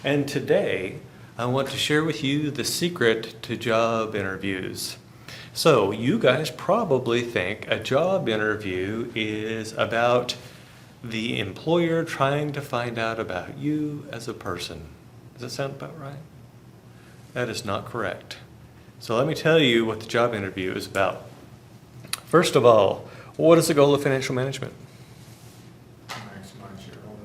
And today, I want to share with you the secret to job interviews. So, you guys probably think a job interview is about the employer trying to find out about you as a person. Does that sound about right? That is not correct. So let me tell you what the job interview is about. First of all, what is the goal of financial management?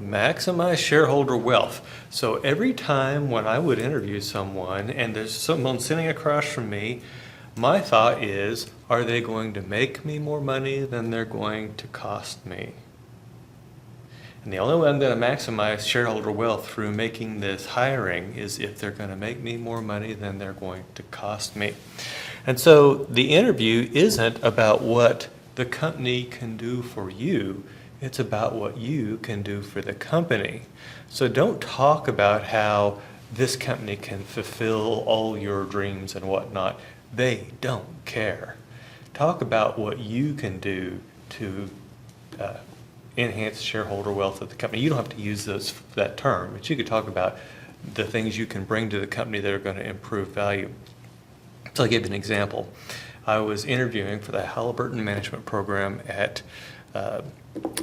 Maximize shareholder wealth. So every time when I would interview someone and there's someone sitting across from me, my thought is, are they going to make me more money than they're going to cost me? And the only way I'm going to maximize shareholder wealth through making this hiring is if they're going to make me more money than they're going to cost me. And so the interview isn't about what the company can do for you. It's about what you can do for the company. So don't talk about how this company can fulfill all your dreams and whatnot. They don't care. Talk about what you can do to enhance shareholder wealth of the company. You don't have to use that term, but you could talk about the things you can bring to the company that are going to improve value. So I'll give you an example. I was interviewing for the Halliburton Management Program at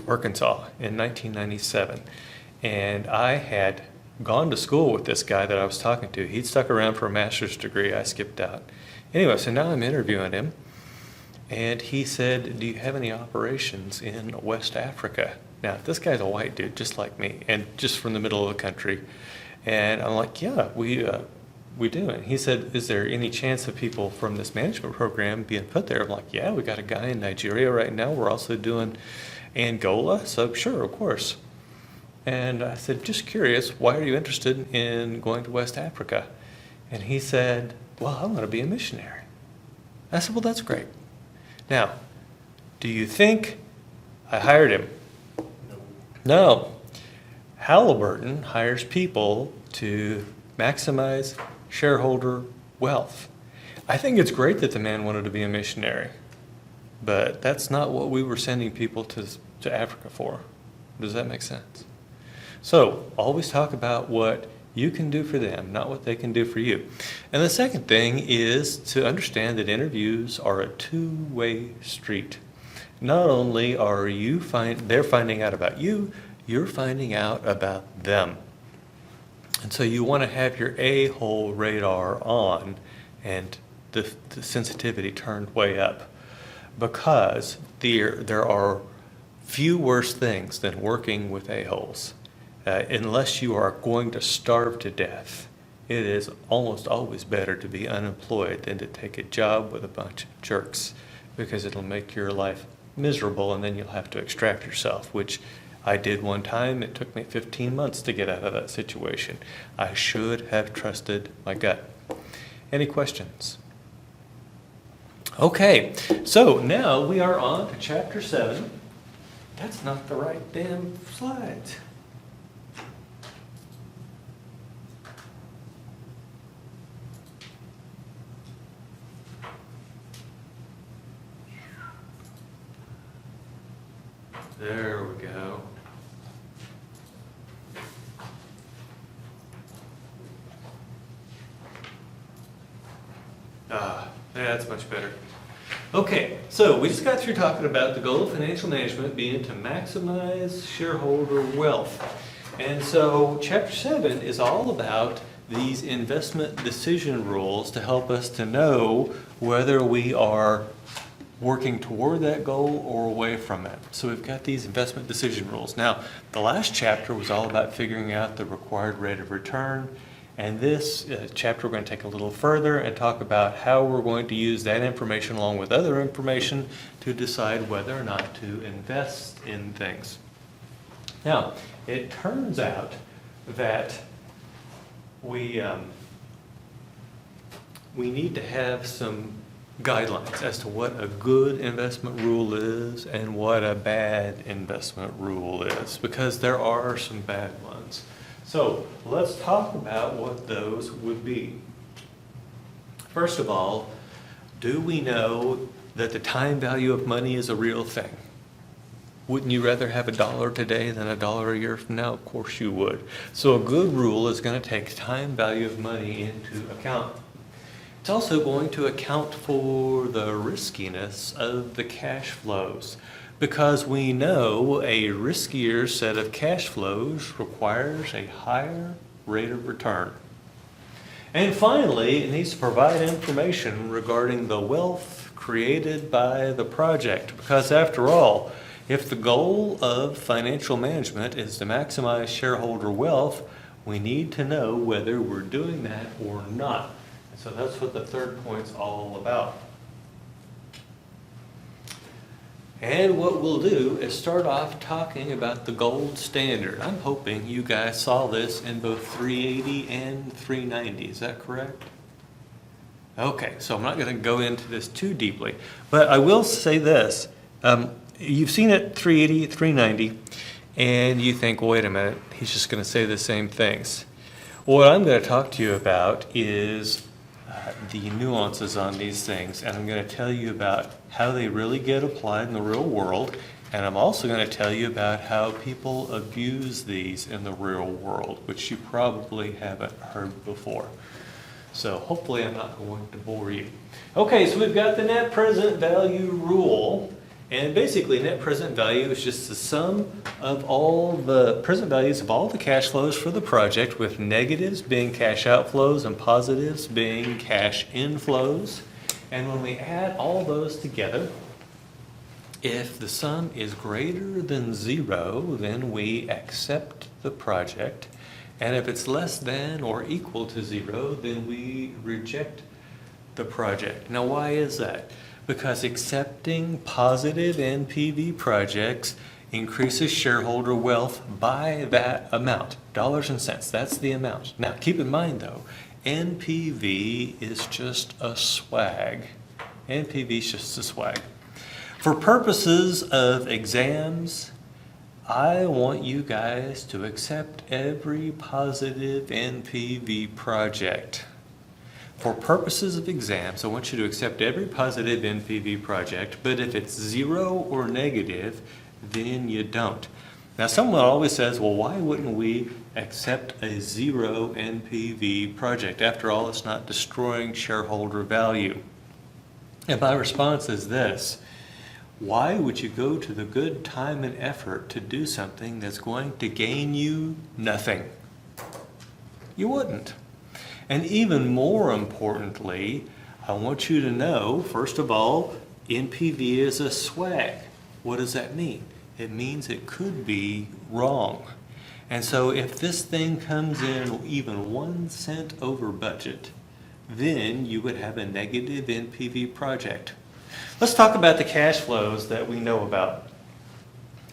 Arkansas in 1997, and I had gone to school with this guy that I was talking to. He'd stuck around for a master's degree. I skipped out. Anyway, so now I'm interviewing him. And he said, do you have any operations in West Africa? Now, this guy's a white dude, just like me, and just from the middle of the country. And I'm like, yeah, we do. And he said, is there any chance of people from this management program being put there? I'm like, yeah, we got a guy in Nigeria right now. We're also doing Angola. So sure, of course. And I said, just curious, why are you interested in going to West Africa? And he said, well, I want to be a missionary. I said, well, that's great. Now, do you think I hired him? No. Halliburton hires people to maximize shareholder wealth. I think it's great that the man wanted to be a missionary, but that's not what we were sending people to Africa for. Does that make sense? So, always talk about what you can do for them, not what they can do for you. And the second thing is to understand that interviews are a two-way street. Not only are they're finding out about you, you're finding out about them. And so you want to have your a-hole radar on and the sensitivity turned way up, because there are few worse things than working with a-holes. Unless you are going to starve to death, it is almost always better to be unemployed than to take a job with a bunch of jerks, because it'll make your life miserable and then you'll have to extract yourself, which I did one time. It took me 15 months to get out of that situation. I should have trusted my gut. Any questions? Okay, so now we are on to chapter 7. That's not the right damn slides. There we go. That's much better. Okay, so we just got through talking about the goal of financial management being to maximize shareholder wealth. And so chapter 7 is all about these investment decision rules to help us to know whether we are working toward that goal or away from it. So we've got these investment decision rules. Now, the last chapter was all about figuring out the required rate of return. And this chapter we're going to take a little further and talk about how we're going to use that information along with other information to decide whether or not to invest in things. Now, it turns out that we need to have some guidelines as to what a good investment rule is and what a bad investment rule is, because there are some bad ones. So let's talk about what those would be. First of all, do we know that the time value of money is a real thing? Wouldn't you rather have $1 today than $1 a year from now? Of course you would. So a good rule is going to take time value of money into account. It's also going to account for the riskiness of the cash flows, because we know a riskier set of cash flows requires a higher rate of return. And finally, it needs to provide information regarding the wealth created by the project, because after all, if the goal of financial management is to maximize shareholder wealth, we need to know whether we're doing that or not. And so that's what the third point's all about. And what we'll do is start off talking about the gold standard. I'm hoping you guys saw this in both 380 and 390. Is that correct? Okay, so I'm not going to go into this too deeply, but I will say this. You've seen it 380, 390, and you think, well, wait a minute, he's just going to say the same things. What I'm going to talk to you about is the nuances on these things, and I'm going to tell you about how they really get applied in the real world, and I'm also going to tell you about how people abuse these in the real world, which you probably haven't heard before. So hopefully I'm not going to bore you. Okay, so we've got the net present value rule. And basically, net present value is just the sum of all the present values of all the cash flows for the project, with negatives being cash outflows and positives being cash inflows. And when we add all those together, if the sum is greater than 0, then we accept the project. And if it's less than or equal to 0, then we reject the project. Now, why is that? Because accepting positive NPV projects increases shareholder wealth by that amount, dollars and cents. That's the amount. Now, keep in mind, though, NPV is just a swag. NPV is just a swag. For purposes of exams, I want you guys to accept every positive NPV project. For purposes of exams, I want you to accept every positive NPV project, but if it's 0 or negative, then you don't. Now, someone always says, well, why wouldn't we accept a 0 NPV project? After all, it's not destroying shareholder value. And my response is this: why would you go to the good time and effort to do something that's going to gain you nothing? You wouldn't. And even more importantly, I want you to know, first of all, NPV is a swag. What does that mean? It means it could be wrong. And so if this thing comes in even 1 cent over budget, then you would have a negative NPV project. Let's talk about the cash flows that we know about.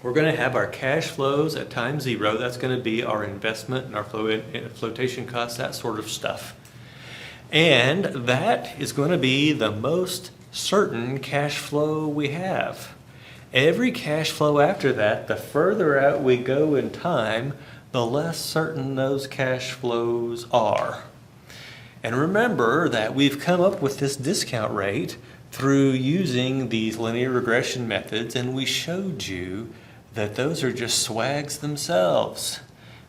We're going to have our cash flows at time 0. That's going to be our investment and our flotation costs, that sort of stuff. And that is going to be the most certain cash flow we have. Every cash flow after that, the further out we go in time, the less certain those cash flows are. And remember that we've come up with this discount rate through using these linear regression methods, and we showed you that those are just swags themselves.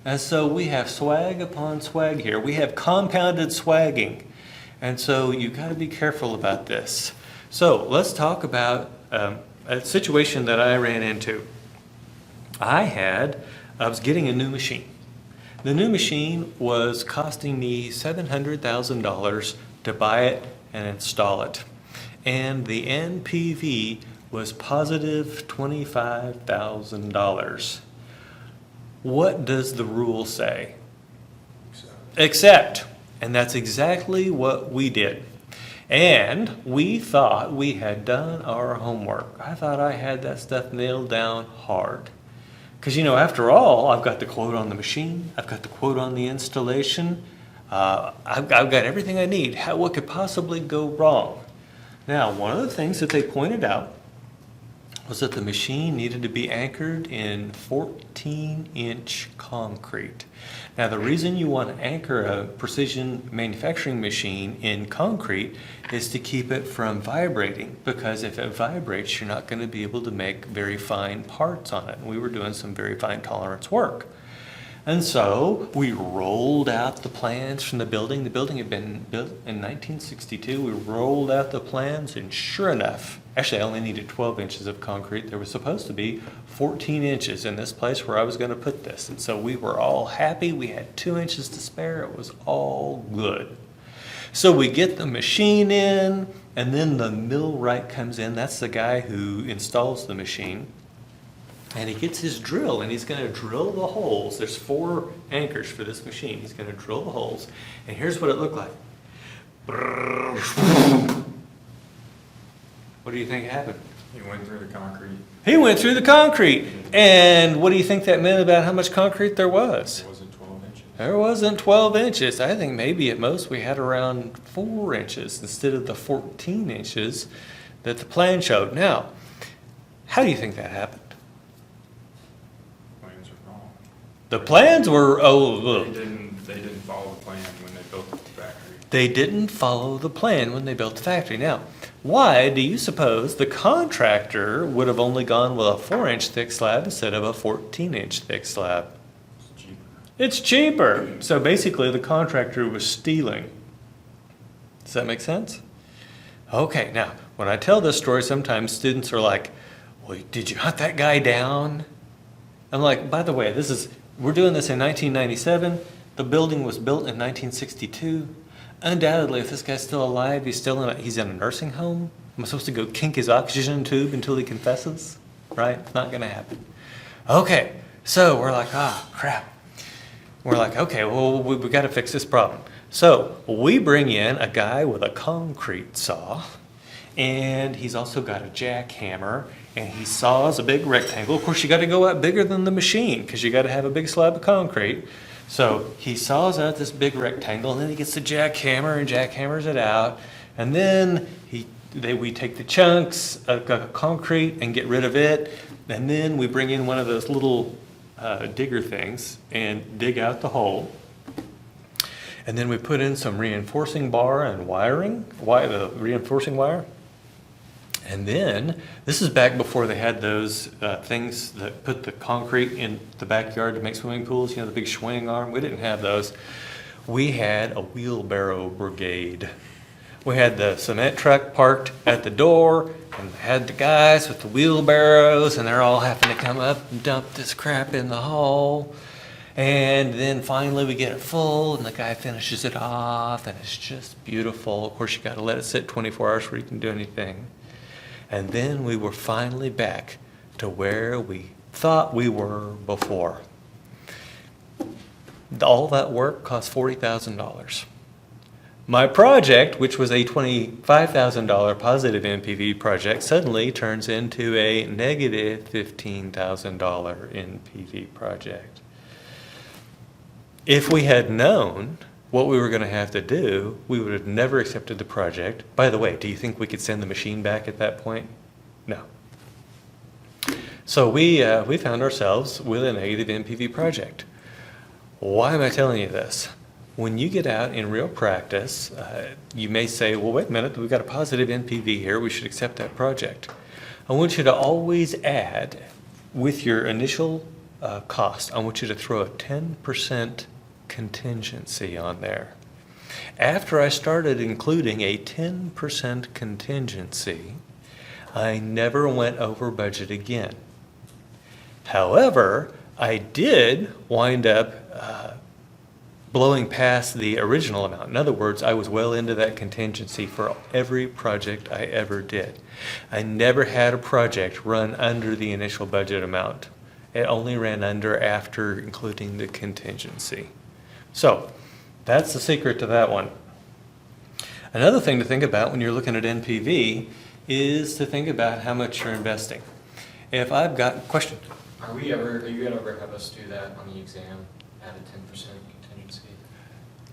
And so we have swag upon swag here. We have compounded swagging. And so you've got to be careful about this. So let's talk about a situation that I ran into. I was getting a new machine. The new machine was costing me $700,000 to buy it and install it. And the NPV was positive $25,000. What does the rule say? Accept. And that's exactly what we did. And we thought we had done our homework. I thought I had that stuff nailed down hard. Because, after all, I've got the quote on the machine. I've got the quote on the installation. I've got everything I need. What could possibly go wrong? Now, one of the things that they pointed out was that the machine needed to be anchored in 14-inch concrete. Now, the reason you want to anchor a precision manufacturing machine in concrete is to keep it from vibrating, because if it vibrates, you're not going to be able to make very fine parts on it. And we were doing some very fine tolerance work. And so we rolled out the plans from the building. The building had been built in 1962. We rolled out the plans, and sure enough, actually I only needed 12 inches of concrete. There was supposed to be 14 inches in this place where I was going to put this. And so we were all happy. We had 2 inches to spare. It was all good. So we get the machine in, and then the millwright comes in. That's the guy who installs the machine. And he gets his drill, and he's going to drill the holes. There's 4 anchors for this machine. He's going to drill the holes, and here's what it looked like. What do you think happened? He went through the concrete. He went through the concrete. And what do you think that meant about how much concrete there was? It wasn't 12 inches. There wasn't 12 inches. I think maybe at most we had around 4 inches instead of the 14 inches that the plan showed. Now, how do you think that happened? Plans are wrong. The plans were, They didn't follow the plan when they built the factory. they didn't follow the plan when they built the factory. Now, why do you suppose the contractor would have only gone with a 4-inch thick slab instead of a 14-inch thick slab? It's cheaper. It's cheaper. So basically the contractor was stealing. Does that make sense? Okay, now, when I tell this story, sometimes students are like, well, did you hunt that guy down? I'm like, by the way, we're doing this in 1997. The building was built in 1962. Undoubtedly, if this guy's still alive, he's in a nursing home. Am I supposed to go kink his oxygen tube until he confesses? Right? Not going to happen. Okay, so we're like, crap. We're like, okay, well, we got to fix this problem. So we bring in a guy with a concrete saw, and he's also got a jackhammer, and he saws a big rectangle. Of course, you got to go out bigger than the machine because you got to have a big slab of concrete. So he saws out this big rectangle, and then he gets the jackhammer and jackhammers it out. And then we take the chunks of concrete and get rid of it. And then we bring in one of those little digger things and dig out the hole. And then we put in some reinforcing bar and wiring, reinforcing wire. And then, this is back before they had those things that put the concrete in the backyard to make swimming pools, the big swing arm. We didn't have those. We had a wheelbarrow brigade. We had the cement truck parked at the door, and had the guys with the wheelbarrows, and they're all having to come up and dump this crap in the hole. And then finally we get it full, and the guy finishes it off, and it's just beautiful. Of course, you got to let it sit 24 hours before you can do anything. And then we were finally back to where we thought we were before. All that work cost $40,000. My project, which was a $25,000 positive NPV project, suddenly turns into a negative $15,000 NPV project. If we had known what we were going to have to do, we would have never accepted the project. By the way, do you think we could send the machine back at that point? No. So we found ourselves with a negative NPV project. Why am I telling you this? When you get out in real practice, you may say, well, wait a minute, we've got a positive NPV here, we should accept that project. I want you to always add, with your initial cost, I want you to throw a 10% contingency on there. After I started including a 10% contingency, I never went over budget again. However, I did wind up blowing past the original amount. In other words, I was well into that contingency for every project I ever did. I never had a project run under the initial budget amount. It only ran under after including the contingency. So that's the secret to that one. Another thing to think about when you're looking at NPV is to think about how much you're investing. If I've got, question? Are you going to ever have us do that on the exam, add a 10% contingency?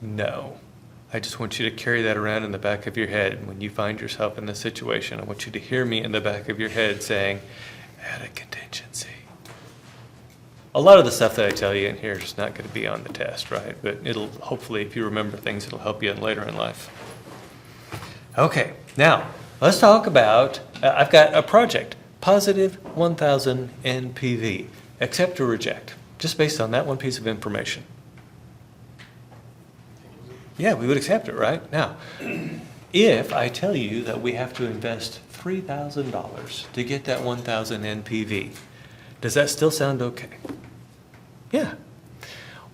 No. I just want you to carry that around in the back of your head. When you find yourself in this situation, I want you to hear me in the back of your head saying, Add a contingency. A lot of the stuff that I tell you in here is not going to be on the test, right? But it'll, hopefully, if you remember things, it'll help you later in life. Okay, now, let's talk about, I've got a project, positive 1,000 NPV. Accept or reject, just based on that one piece of information. Yeah, we would accept it, right? Now, if I tell you that we have to invest $3,000 to get that 1,000 NPV, does that still sound okay? Yeah.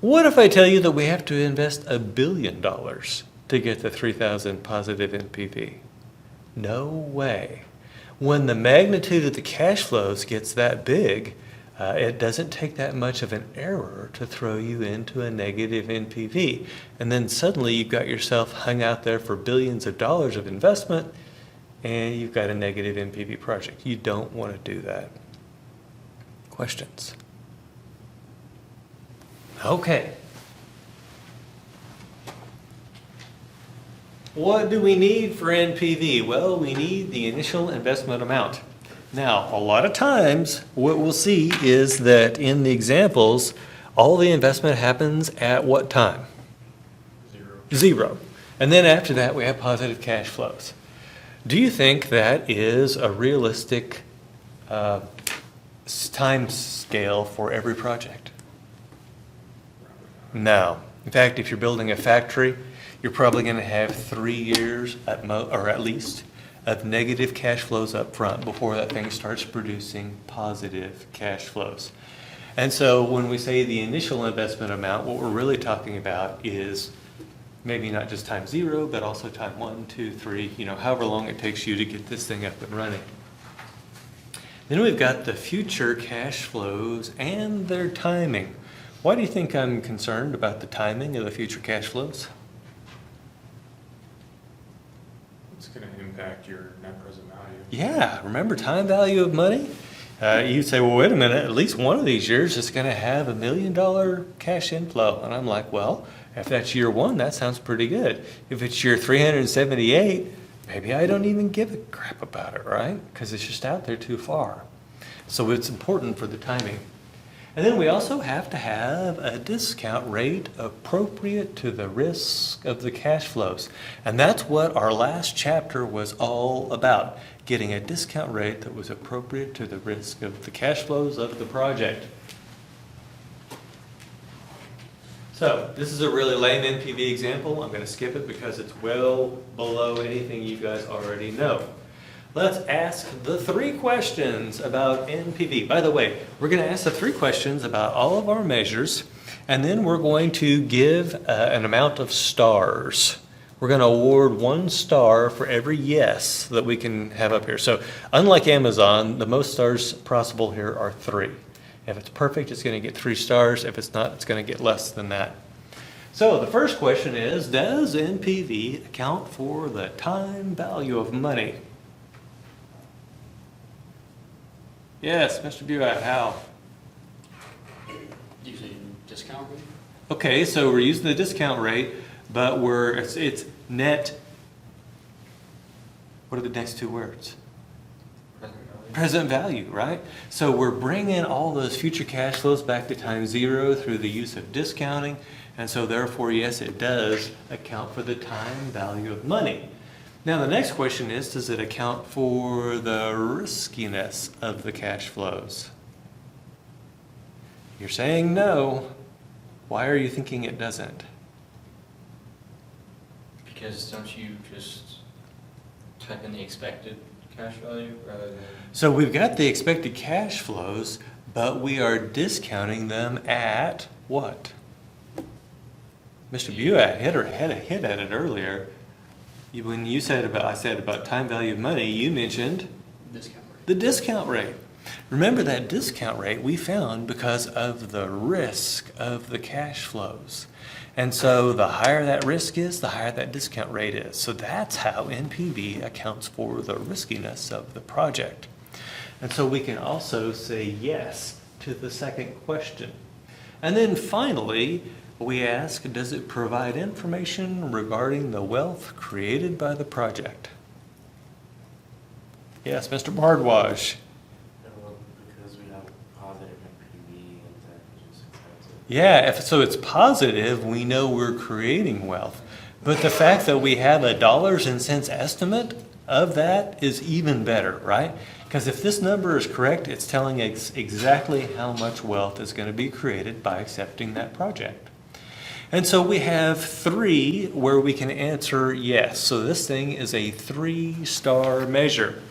What if I tell you that we have to invest $1 billion to get the 3,000 positive NPV? No way. When the magnitude of the cash flows gets that big, it doesn't take that much of an error to throw you into a negative NPV. And then suddenly you've got yourself hung out there for billions of dollars of investment, and you've got a negative NPV project. You don't want to do that. Questions? Okay. What do we need for NPV? Well, we need the initial investment amount. Now, a lot of times, what we'll see is that in the examples, all the investment happens at what time? 0. And then after that, we have positive cash flows. Do you think that is a realistic time scale for every project? No. In fact, if you're building a factory, you're probably going to have 3 years or at least of negative cash flows up front before that thing starts producing positive cash flows. And so when we say the initial investment amount, what we're really talking about is maybe not just time 0, but also time 1, 2, 3, however long it takes you to get this thing up and running. Then we've got the future cash flows and their timing. Why do you think I'm concerned about the timing of the future cash flows? It's going to impact your net present value. Yeah, remember time value of money? You say, well, wait a minute, at least one of these years is going to have $1 million cash inflow. And I'm like, well, if that's year 1, that sounds pretty good. If it's year 378, maybe I don't even give a crap about it, right? Because it's just out there too far. So it's important for the timing. And then we also have to have a discount rate appropriate to the risk of the cash flows. And that's what our last chapter was all about, getting a discount rate that was appropriate to the risk of the cash flows of the project. So this is a really lame NPV example. I'm going to skip it because it's well below anything you guys already know. Let's ask the 3 questions about NPV. By the way, we're going to ask the 3 questions about all of our measures, and then we're going to give an amount of stars. We're going to award 1 star for every yes that we can have up here. So unlike Amazon, the most stars possible here are 3. If it's perfect, it's going to get 3 stars. If it's not, it's going to get less than that. So the first question is, does NPV account for the time value of money? Yes, Mr. Buat, how? Using discount rate? Okay, so we're using the discount rate, but it's net. What are the next 2 words? Present value, right? So we're bringing all those future cash flows back to time 0 through the use of discounting, and so therefore, yes, it does account for the time value of money. Now the next question is, does it account for the riskiness of the cash flows? You're saying no. Why are you thinking it doesn't? Because don't you just type in the expected cash value rather than... So we've got the expected cash flows, but we are discounting them at what? Mr. Buat had a hit at it earlier. When you said I said about time value of money, you mentioned Discount rate. the discount rate. Remember that discount rate we found because of the risk of the cash flows. And so the higher that risk is, the higher that discount rate is. So that's how NPV accounts for the riskiness of the project. And so we can also say yes to the second question. And then finally, we ask, does it provide information regarding the wealth created by the project? Yes, Mr. Bardwaj. Yeah, so it's positive, we know we're creating wealth. But the fact that we have a dollars and cents estimate of that is even better, right? Because if this number is correct, it's telling us exactly how much wealth is going to be created by accepting that project. And so we have 3 where we can answer yes. So this thing is a 3-star measure.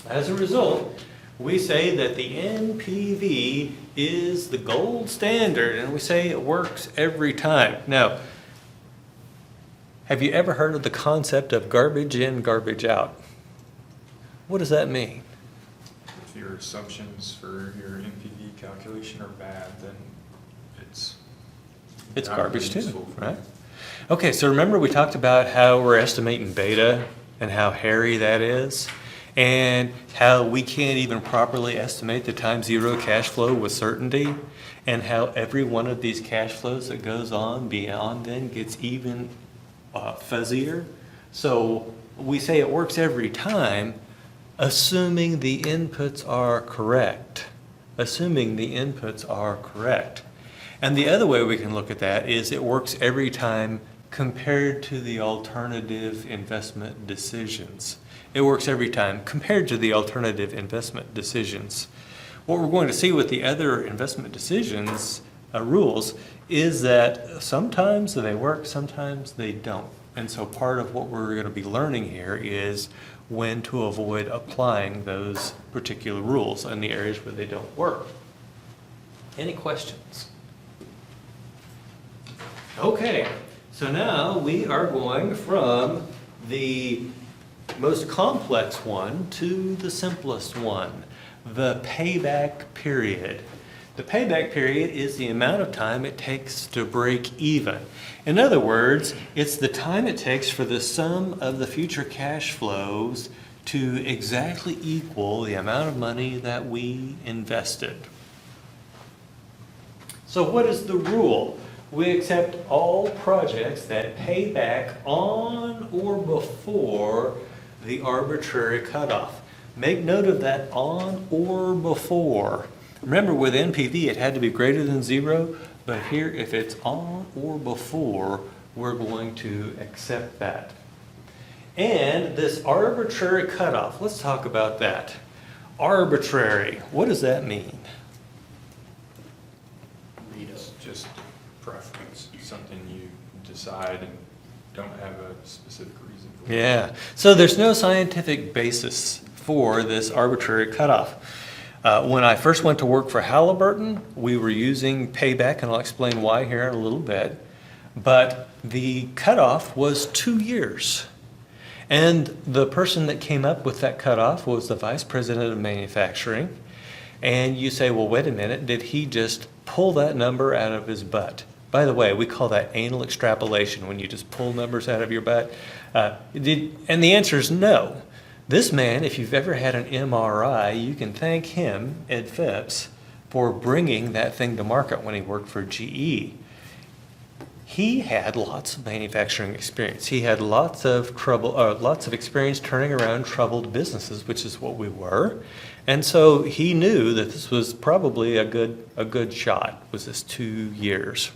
As a result, we say that the NPV is the gold standard, and we say it works every time. Now, have you ever heard of the concept of garbage in, garbage out? What does that mean? If your assumptions for your NPV calculation are bad, then it's not garbage too, useful. right? Okay, so remember we talked about how we're estimating beta and how hairy that is, and how we can't even properly estimate the time zero cash flow with certainty, and how every one of these cash flows that goes on beyond then gets even fuzzier. So we say it works every time, assuming the inputs are correct. Assuming the inputs are correct. And the other way we can look at that is it works every time compared to the alternative investment decisions. It works every time compared to the alternative investment decisions. What we're going to see with the other investment decisions rules is that sometimes they work, sometimes they don't. And so part of what we're going to be learning here is when to avoid applying those particular rules in the areas where they don't work. Any questions? Okay, so now we are going from the most complex one to the simplest one, the payback period. The payback period is the amount of time it takes to break even. In other words, it's the time it takes for the sum of the future cash flows to exactly equal the amount of money that we invested. So what is the rule? We accept all projects that pay back on or before the arbitrary cutoff. Make note of that, on or before. Remember, with NPV, it had to be greater than 0, but here, if it's on or before, we're going to accept that. And this arbitrary cutoff, let's talk about that. Arbitrary, what does that mean? It's just preference, something you decide and don't have a specific reason for. Yeah, so there's no scientific basis for this arbitrary cutoff. When I first went to work for Halliburton, we were using payback, and I'll explain why here in a little bit. But the cutoff was 2 years. And the person that came up with that cutoff was the vice president of manufacturing. And you say, well, wait a minute, did he just pull that number out of his butt? By the way, we call that anal extrapolation, when you just pull numbers out of your butt. And the answer is no. This man, if you've ever had an MRI, you can thank him, Ed Phipps, for bringing that thing to market when he worked for GE. He had lots of manufacturing experience. He had lots of experience turning around troubled businesses, which is what we were. And so he knew that this was probably a good shot, was this 2 years.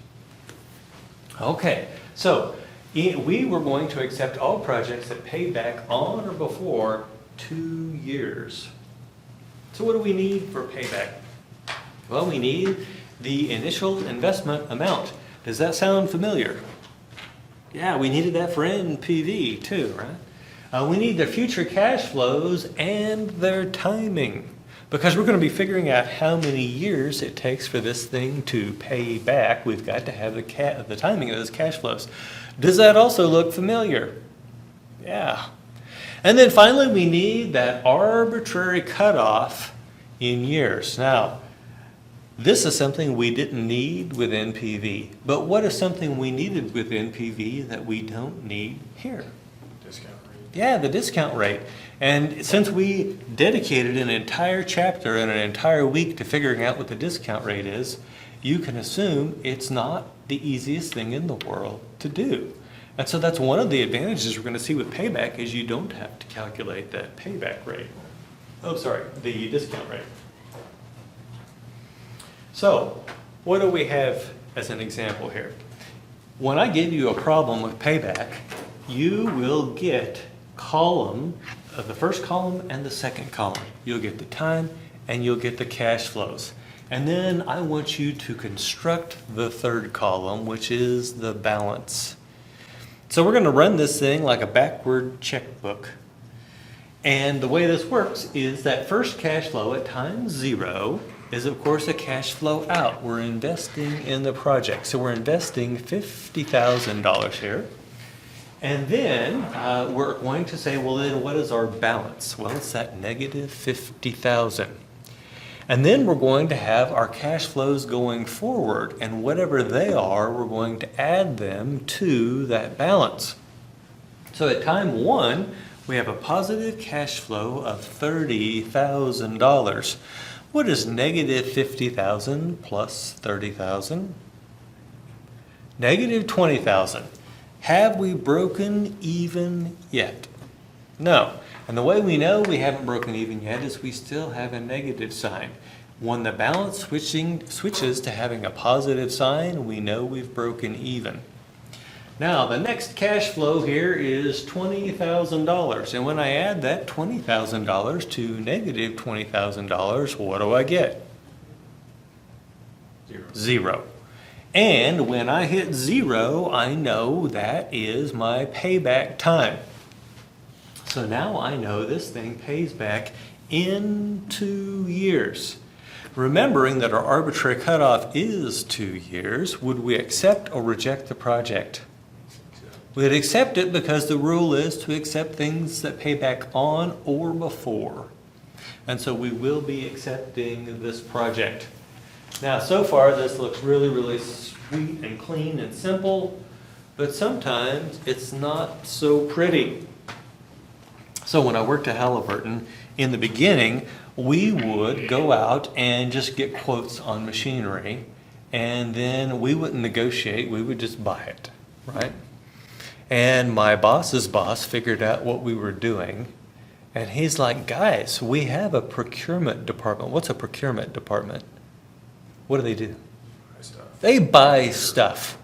Okay, so we were going to accept all projects that pay back on or before 2 years. So what do we need for payback? Well, we need the initial investment amount. Does that sound familiar? Yeah, we needed that for NPV too, right? We need their future cash flows and their timing, because we're going to be figuring out how many years it takes for this thing to pay back. We've got to have the timing of those cash flows. Does that also look familiar? Yeah. And then finally, we need that arbitrary cutoff in years. Now, this is something we didn't need with NPV. But what is something we needed with NPV that we don't need here? Discount rate. Yeah, the discount rate. And since we dedicated an entire chapter and an entire week to figuring out what the discount rate is, you can assume it's not the easiest thing in the world to do. And so that's one of the advantages we're going to see with payback is you don't have to calculate that payback rate. Oh, sorry, the discount rate. So what do we have as an example here? When I give you a problem with payback, you will get the first column and the second column. You'll get the time and you'll get the cash flows. And then I want you to construct the third column, which is the balance. So we're going to run this thing like a backward checkbook. And the way this works is that first cash flow at time 0 is of course a cash flow out. We're investing in the project. So we're investing $50,000 here. And then we're going to say, well then what is our balance? Well, it's that negative $50,000. And then we're going to have our cash flows going forward, and whatever they are, we're going to add them to that balance. So at time 1, we have a positive cash flow of $30,000. What is negative $50,000 plus $30,000? Negative $20,000. Have we broken even yet? No. And the way we know we haven't broken even yet is we still have a negative sign. When the balance switches to having a positive sign, we know we've broken even. Now, the next cash flow here is $20,000. And when I add that $20,000 to negative $20,000, what do I get? 0. 0. And when I hit 0, I know that is my payback time. So now I know this thing pays back in 2 years. Remembering that our arbitrary cutoff is 2 years, would we accept or reject the project? We'd accept it because the rule is to accept things that pay back on or before. And so we will be accepting this project. Now, so far this looks really, really sweet and clean and simple, but sometimes it's not so pretty. So when I worked at Halliburton, in the beginning, we would go out and just get quotes on machinery, and then we wouldn't negotiate, we would just buy it, right? And my boss's boss figured out what we were doing, and he's like, guys, we have a procurement department. What's a procurement department? What do? Buy stuff. They buy stuff.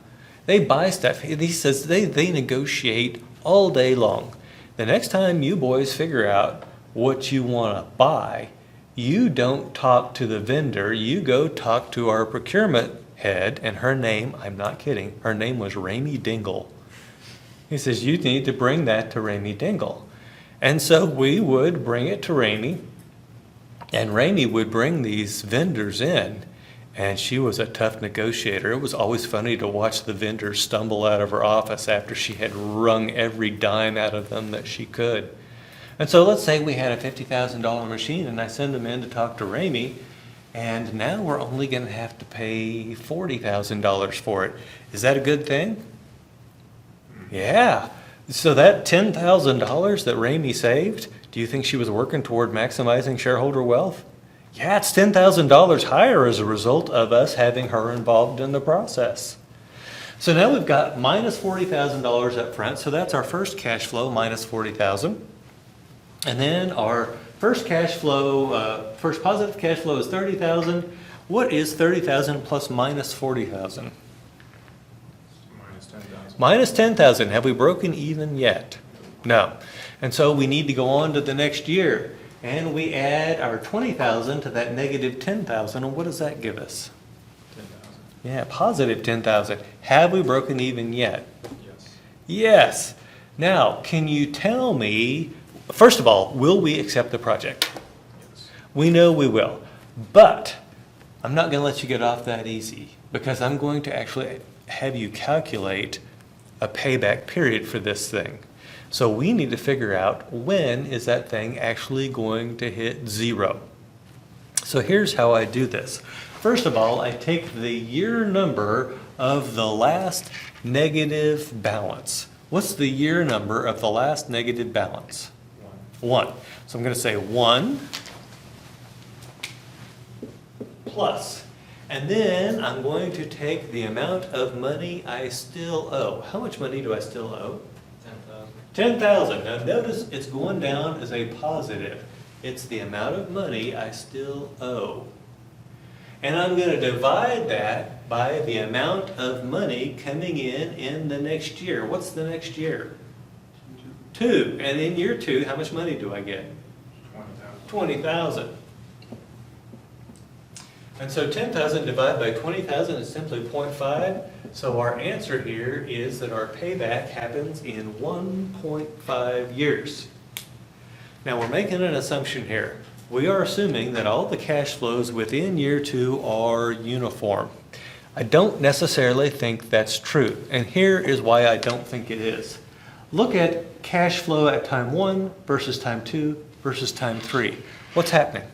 They buy stuff. He says they negotiate all day long. The next time you boys figure out what you want to buy, you don't talk to the vendor, you go talk to our procurement head, and her name, I'm not kidding, her name was Ramey Dingle. He says, you need to bring that to Ramey Dingle. And so we would bring it to Ramey, and Ramey would bring these vendors in, and she was a tough negotiator. It was always funny to watch the vendors stumble out of her office after she had wrung every dime out of them that she could. And so let's say we had a $50,000 machine, and I send them in to talk to Ramey, and now we're only going to have to pay $40,000 for it. Is that a good thing? Yeah. So that $10,000 that Ramey saved, do you think she was working toward maximizing shareholder wealth? Yeah, it's $10,000 higher as a result of us having her involved in the process. So now we've got minus $40,000 up front, so that's our first cash flow, minus $40,000. And then our first cash flow, first positive cash flow is $30,000. What is $30,000 plus minus $40,000? Minus 10,000. Minus $10,000. Have we broken even yet? No. And so we need to go on to the next year. And we add our $20,000 to that negative $10,000. And what does that give us? 10,000. Yeah, positive $10,000. Have we broken even yet? Yes. Yes. Now, can you tell me, first of all, will we accept the project? Yes. We know we will. But I'm not going to let you get off that easy, because I'm going to actually have you calculate a payback period for this thing. So we need to figure out, when is that thing actually going to hit 0? So here's how I do this. First of all, I take the year number of the last negative balance. What's the year number of the last negative balance? 1. So I'm going to say 1 plus. And then I'm going to take the amount of money I still owe. How much money do I still owe? 10,000. 10,000. Now notice it's going down as a positive. It's the amount of money I still owe. And I'm going to divide that by the amount of money coming in the next year. What's the next year? 2. And in year 2, how much money do I get? 20,000. And so 10,000 divided by 20,000 is simply 0.5. So our answer here is that our payback happens in 1.5 years. Now we're making an assumption here. We are assuming that all the cash flows within year 2 are uniform. I don't necessarily think that's true. And here is why I don't think it is. Look at cash flow at time 1 versus time 2 versus time 3. What's happening?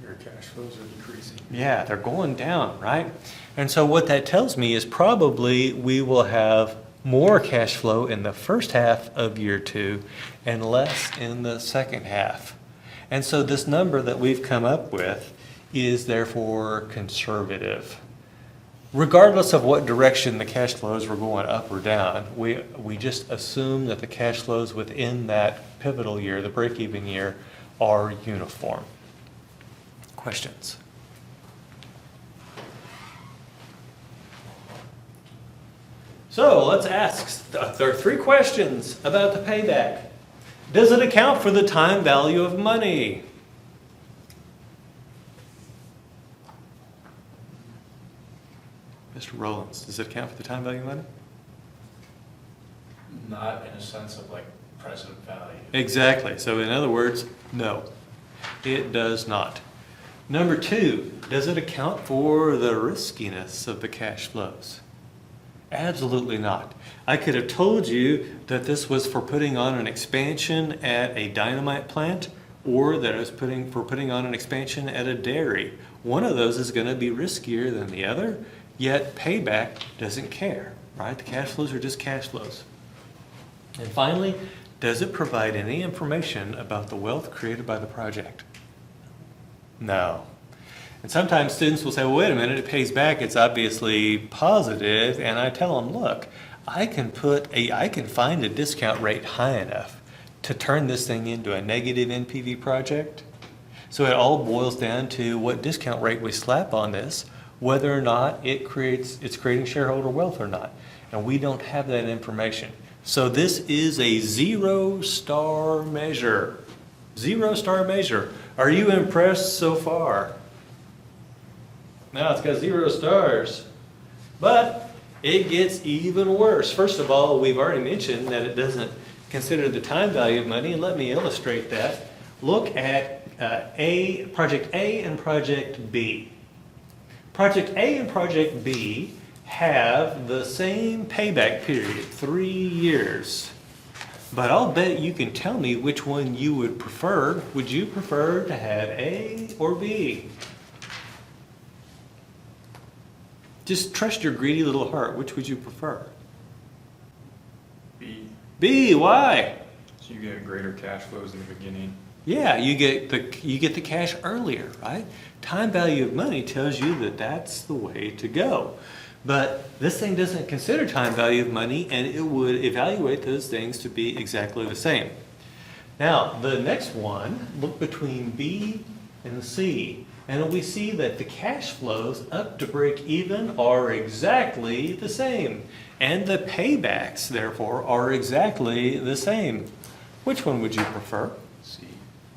Your cash flows are decreasing. Yeah, they're going down, right? And so what that tells me is probably we will have more cash flow in the first half of year 2 and less in the second half. And so this number that we've come up with is therefore conservative. Regardless of what direction the cash flows were going up or down, we just assume that the cash flows within that pivotal year, the break-even year, are uniform. Questions? So let's ask, there are 3 questions about the payback. Does it account for the time value of money? Mr. Rollins, does it account for the time value of money? Not in a sense of like present value. Exactly. So in other words, no, it does not. Number 2, does it account for the riskiness of the cash flows? Absolutely not. I could have told you that this was for putting on an expansion at a dynamite plant, or that it was for putting on an expansion at a dairy. One of those is going to be riskier than the other, yet payback doesn't care, right? The cash flows are just cash flows. And finally, does it provide any information about the wealth created by the project? No. And sometimes students will say, well, wait a minute, it pays back, it's obviously positive, and I tell them, look, I can find a discount rate high enough to turn this thing into a negative NPV project. So it all boils down to what discount rate we slap on this, whether or not it's creating shareholder wealth or not. And we don't have that information. So this is a 0-star measure. 0-star measure. Are you impressed so far? Now it's got 0 stars. But it gets even worse. First of all, we've already mentioned that it doesn't consider the time value of money, and let me illustrate that. Look at Project A and Project B. Project A and Project B have the same payback period, 3 years. But I'll bet you can tell me which one you would prefer. Would you prefer to have A or B? Just trust your greedy little heart. Which would you prefer? B. B, why? So you get greater cash flows in the beginning. Yeah, you get the cash earlier, right? Time value of money tells you that that's the way to go. But this thing doesn't consider time value of money, and it would evaluate those things to be exactly the same. Now, the next one, look between B and C, and we see that the cash flows up to break even are exactly the same. And the paybacks, therefore, are exactly the same. Which one would you prefer? C.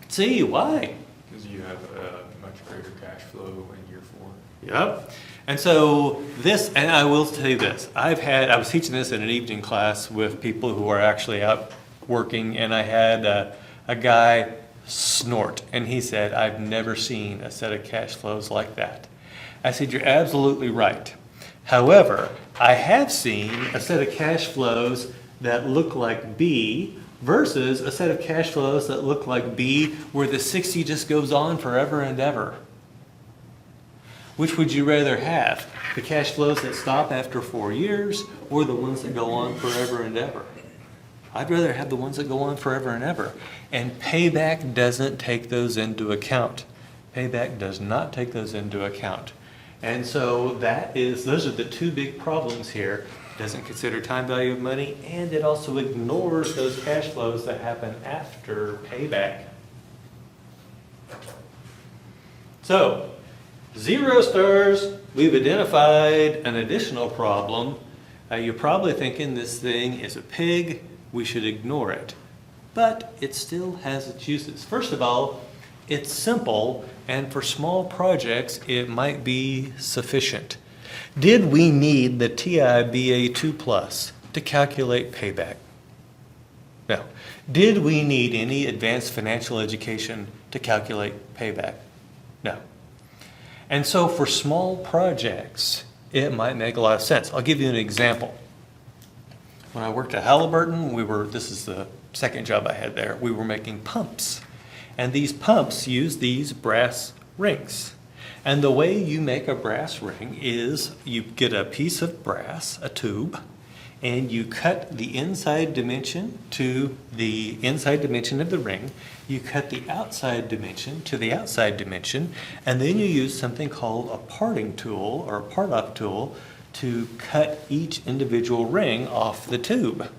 C, why? Because you have a much greater cash flow in year 4. Yep. And so this, and I will tell you this, I was teaching this in an evening class with people who are actually out working, and I had a guy snort, and he said, I've never seen a set of cash flows like that. I said, you're absolutely right. However, I have seen a set of cash flows that look like B versus a set of cash flows that look like B where the 60 just goes on forever and ever. Which would you rather have? The cash flows that stop after 4 years or the ones that go on forever and ever? I'd rather have the ones that go on forever and ever. And payback doesn't take those into account. Payback does not take those into account. And so those are the 2 big problems here. It doesn't consider time value of money, and it also ignores those cash flows that happen after payback. So, 0 stars. We've identified an additional problem. You're probably thinking this thing is a pig, we should ignore it. But it still has its uses. First of all, it's simple, and for small projects, it might be sufficient. Did we need the TIBA 2 Plus to calculate payback? No. Did we need any advanced financial education to calculate payback? No. And so for small projects, it might make a lot of sense. I'll give you an example. When I worked at Halliburton, this is the second job I had there, we were making pumps. And these pumps use these brass rings. And the way you make a brass ring is you get a piece of brass, a tube, and you cut the inside dimension to the inside dimension of the ring. You cut the outside dimension to the outside dimension, and then you use something called a parting tool or a part-off tool to cut each individual ring off the tube.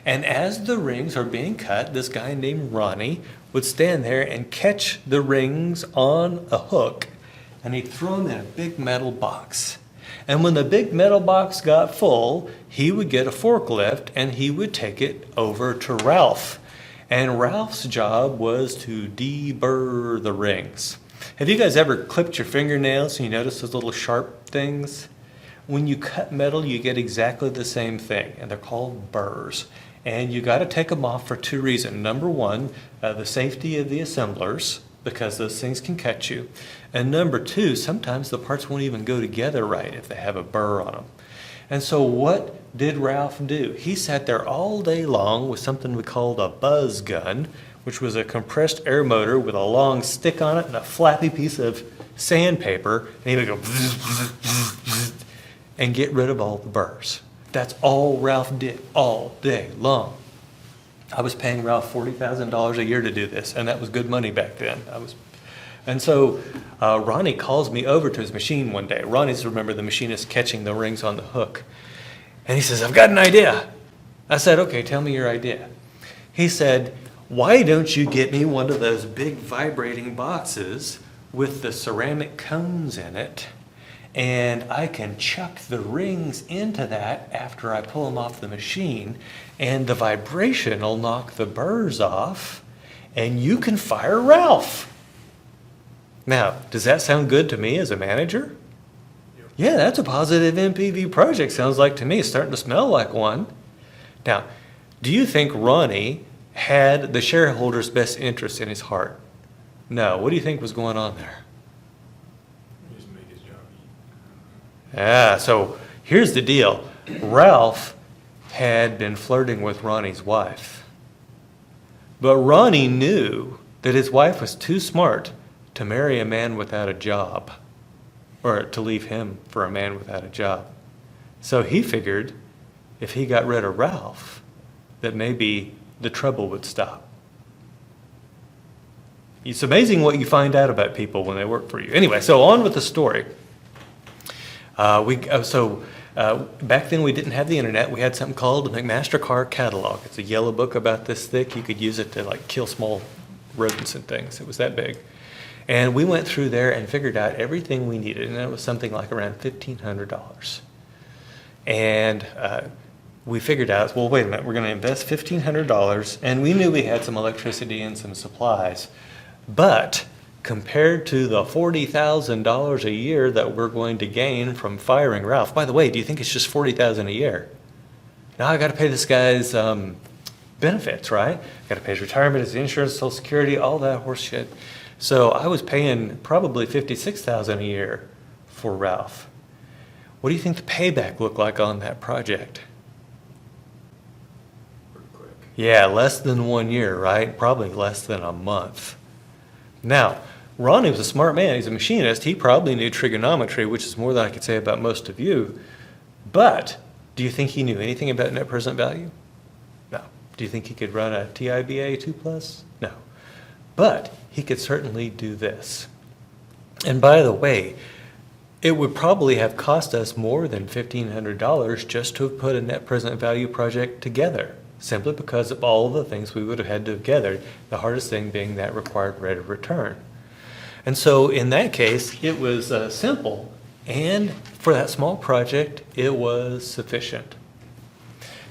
And as the rings are being cut, this guy named Ronnie would stand there and catch the rings on a hook, and he'd throw them in a big metal box. And when the big metal box got full, he would get a forklift and he would take it over to Ralph. And Ralph's job was to deburr the rings. Have you guys ever clipped your fingernails and you notice those little sharp things? When you cut metal, you get exactly the same thing, and they're called burrs. And you got to take them off for 2 reasons. Number one, the safety of the assemblers, because those things can cut you. And number 2, sometimes the parts won't even go together right if they have a burr on them. And so what did Ralph do? He sat there all day long with something we called a buzz gun, which was a compressed air motor with a long stick on it and a flappy piece of sandpaper. And he would go and get rid of all the burrs. That's all Ralph did all day long. I was paying Ralph $40,000 a year to do this, and that was good money back then. And so Ronnie calls me over to his machine one day. Ronnie's, remember, the machinist catching the rings on the hook. And he says, "I've got an idea." I said, "Okay, tell me your idea." He said, "Why don't you get me one of those big vibrating boxes with the ceramic cones in it, and I can chuck the rings into that after I pull them off the machine, and the vibration will knock the burrs off, and you can fire Ralph." Now, does that sound good to me as a manager? Yeah, that's a positive NPV project, sounds like to me. It's starting to smell like one. Now, do you think Ronnie had the shareholders' best interest in his heart? No. What do you think was going on there? Just make his job easy. Yeah, so here's the deal. Ralph had been flirting with Ronnie's wife. But Ronnie knew that his wife was too smart to marry a man without a job, or to leave him for a man without a job. So he figured if he got rid of Ralph, that maybe the trouble would stop. It's amazing what you find out about people when they work for you. Anyway, so on with the story. Back then we didn't have the internet. We had something called the McMaster Car Catalog. It's a yellow book about this thick. You could use it to kill small rodents and things. It was that big. And we went through there and figured out everything we needed, and it was something like around $1,500. And we figured out, well, wait a minute, we're going to invest $1,500, and we knew we had some electricity and some supplies, but compared to the $40,000 a year that we're going to gain from firing Ralph, by the way, do you think it's just $40,000 a year? Now I got to pay this guy's benefits, right? Got to pay his retirement, his insurance, Social Security, all that horse shit. So I was paying probably $56,000 a year for Ralph. What do you think the payback looked like on that project? Pretty quick. Yeah, less than 1 year, right? Probably less than a month. Now, Ronnie was a smart man. He's a machinist. He probably knew trigonometry, which is more than I could say about most of you. But do you think he knew anything about net present value? No. Do you think he could run a TIBA 2 Plus? No. But he could certainly do this. And by the way, it would probably have cost us more than $1,500 just to have put a net present value project together, simply because of all the things we would have had to have gathered, the hardest thing being that required rate of return. And so in that case, it was simple, and for that small project, it was sufficient.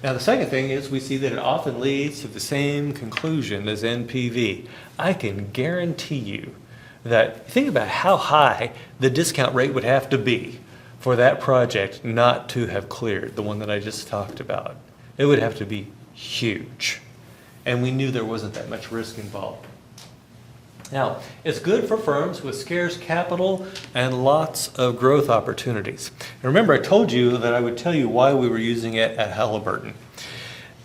Now, the second thing is we see that it often leads to the same conclusion as NPV. I can guarantee you that, think about how high the discount rate would have to be for that project not to have cleared, the one that I just talked about. It would have to be huge. And we knew there wasn't that much risk involved. Now, it's good for firms with scarce capital and lots of growth opportunities. And remember, I told you that I would tell you why we were using it at Halliburton.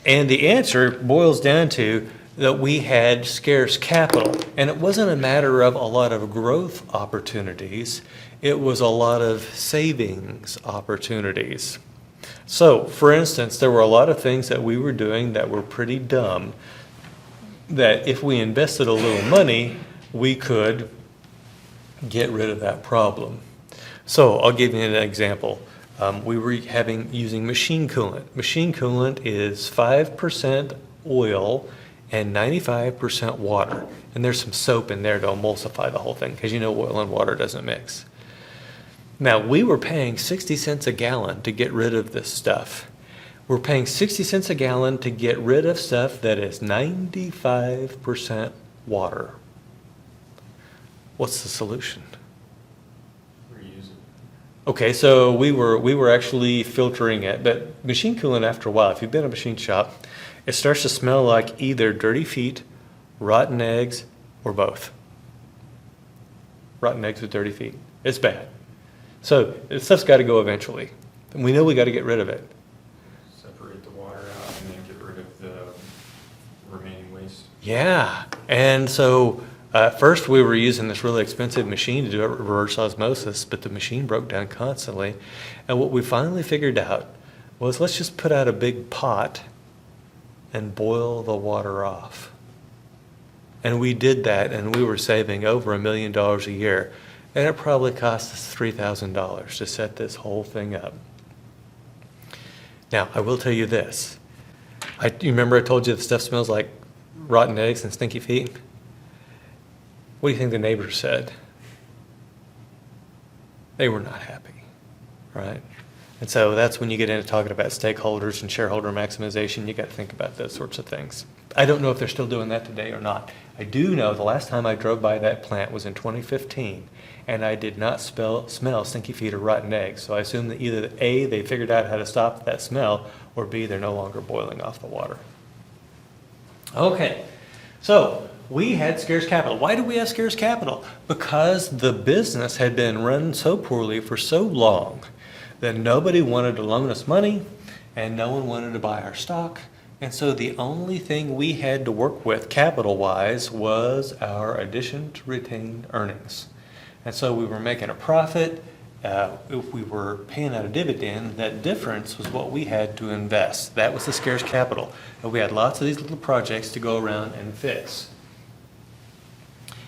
And the answer boils down to that we had scarce capital. And it wasn't a matter of a lot of growth opportunities. It was a lot of savings opportunities. So, for instance, there were a lot of things that we were doing that were pretty dumb, that if we invested a little money, we could get rid of that problem. So I'll give you an example. We were using machine coolant. Machine coolant is 5% oil and 95% water. And there's some soap in there to emulsify the whole thing, because you know oil and water doesn't mix. Now, we were paying 60 cents a gallon to get rid of this stuff. We're paying 60 cents a gallon to get rid of stuff that is 95% water. What's the solution? Reuse it. Okay, so we were actually filtering it, but machine coolant, after a while, if you've been in a machine shop, it starts to smell like either dirty feet, rotten eggs, or both. Rotten eggs with dirty feet. It's bad. So this stuff's got to go eventually. And we know we got to get rid of it. Separate the water out and then get rid of the remaining waste. Yeah, and so first we were using this really expensive machine to do it, reverse osmosis, but the machine broke down constantly. And what we finally figured out was, let's just put out a big pot and boil the water off. And we did that, and we were saving over $1 million a year. And it probably cost us $3,000 to set this whole thing up. Now, I will tell you this. You remember I told you the stuff smells like rotten eggs and stinky feet? What do you think the neighbors said? They were not happy, right? And so that's when you get into talking about stakeholders and shareholder maximization. You got to think about those sorts of things. I don't know if they're still doing that today or not. I do know the last time I drove by that plant was in 2015, and I did not smell stinky feet or rotten eggs. So I assume that either A, they figured out how to stop that smell, or B, they're no longer boiling off the water. Okay, so we had scarce capital. Why did we have scarce capital? Because the business had been run so poorly for so long that nobody wanted to loan us money and no one wanted to buy our stock. And so the only thing we had to work with capital-wise was our addition to retained earnings. And so we were making a profit. If we were paying out a dividend, that difference was what we had to invest. That was the scarce capital. And we had lots of these little projects to go around and fix.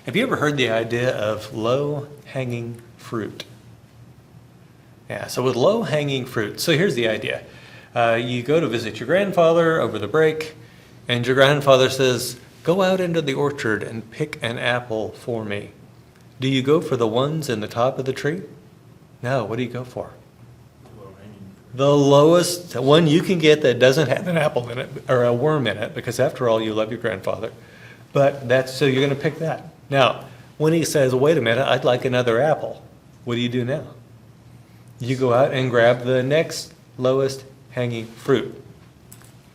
Have you ever heard the idea of low-hanging fruit? Yeah, so with low-hanging fruit, so here's the idea. You go to visit your grandfather over the break, and your grandfather says, go out into the orchard and pick an apple for me. Do you go for the ones in the top of the tree? No, what do you go for? Low-hanging. The lowest one you can get that doesn't have an apple in it, or a worm in it, because after all, you love your grandfather. But so you're going to pick that. Now, when he says, wait a minute, I'd like another apple, what do you do now? You go out and grab the next lowest hanging fruit.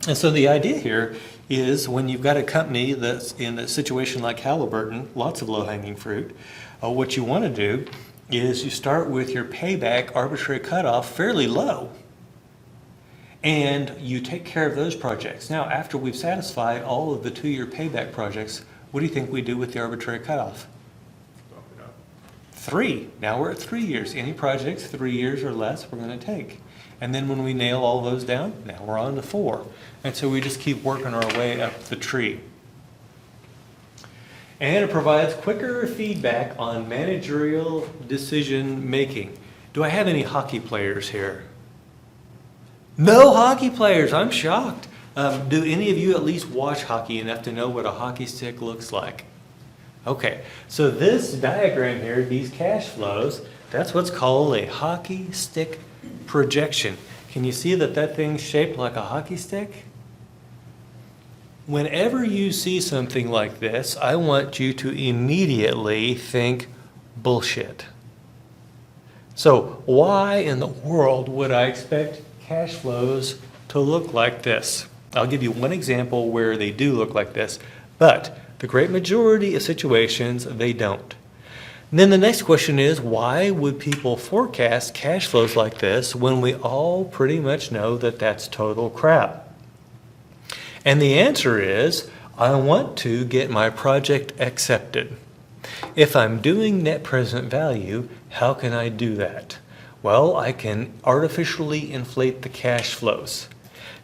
And so the idea here is, when you've got a company that's in a situation like Halliburton, lots of low-hanging fruit, what you want to do is you start with your payback arbitrary cutoff fairly low, and you take care of those projects. Now, after we've satisfied all of the 2-year payback projects, what do you think we do with the arbitrary cutoff? Bump it up. 3. Now we're at 3 years. Any projects 3 years or less we're going to take. And then when we nail all those down, now we're on to 4. And so we just keep working our way up the tree. And it provides quicker feedback on managerial decision making. Do I have any hockey players here? No hockey players. I'm shocked. Do any of you at least watch hockey enough to know what a hockey stick looks like? Okay, so this diagram here, these cash flows, that's what's called a hockey stick projection. Can you see that that thing's shaped like a hockey stick? Whenever you see something like this, I want you to immediately think bullshit. So why in the world would I expect cash flows to look like this? I'll give you one example where they do look like this, but the great majority of situations, they don't. And then the next question is, why would people forecast cash flows like this when we all pretty much know that that's total crap? And the answer is, I want to get my project accepted. If I'm doing net present value, how can I do that? Well, I can artificially inflate the cash flows.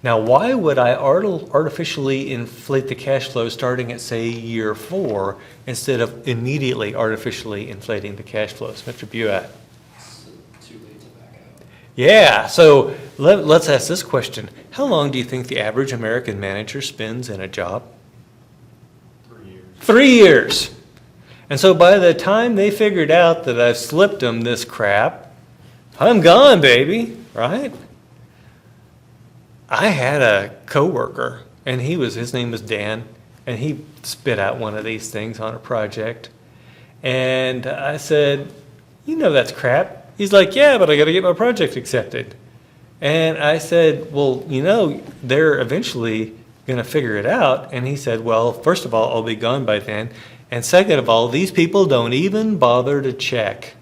Now, why would I artificially inflate the cash flow starting at, say, year 4 instead of immediately artificially inflating the cash flows? Mr. Buat. It's too late to back out. Yeah, so let's ask this question. How long do you think the average American manager spends in a job? 3 years. 3 years. And so by the time they figured out that I've slipped them this crap, I'm gone, baby, right? I had a coworker, and his name was Dan, and he spit out one of these things on a project. And I said, you know that's crap. He's like, yeah, but I got to get my project accepted. And I said, well, you know, they're eventually going to figure it out. And he said, well, first of all, I'll be gone by then. And second of all, these people don't even bother to check.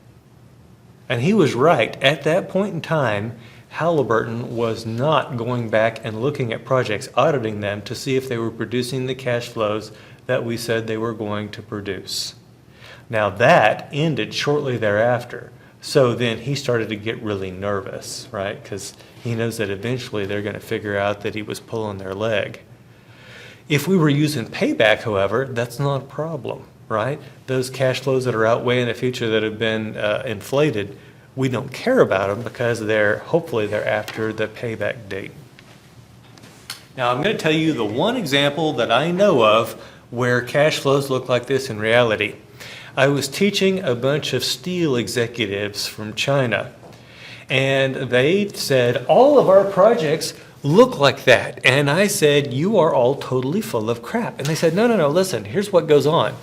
And he was right. At that point in time, Halliburton was not going back and looking at projects, auditing them to see if they were producing the cash flows that we said they were going to produce. Now that ended shortly thereafter. So then he started to get really nervous, right? Because he knows that eventually they're going to figure out that he was pulling their leg. If we were using payback, however, that's not a problem, right? Those cash flows that are out way in the future that have been inflated, we don't care about them because hopefully they're after the payback date. Now I'm going to tell you the one example that I know of where cash flows look like this in reality. I was teaching a bunch of steel executives from China, and they said, all of our projects look like that. And I said, you are all totally full of crap. And they said, no, listen, here's what goes on.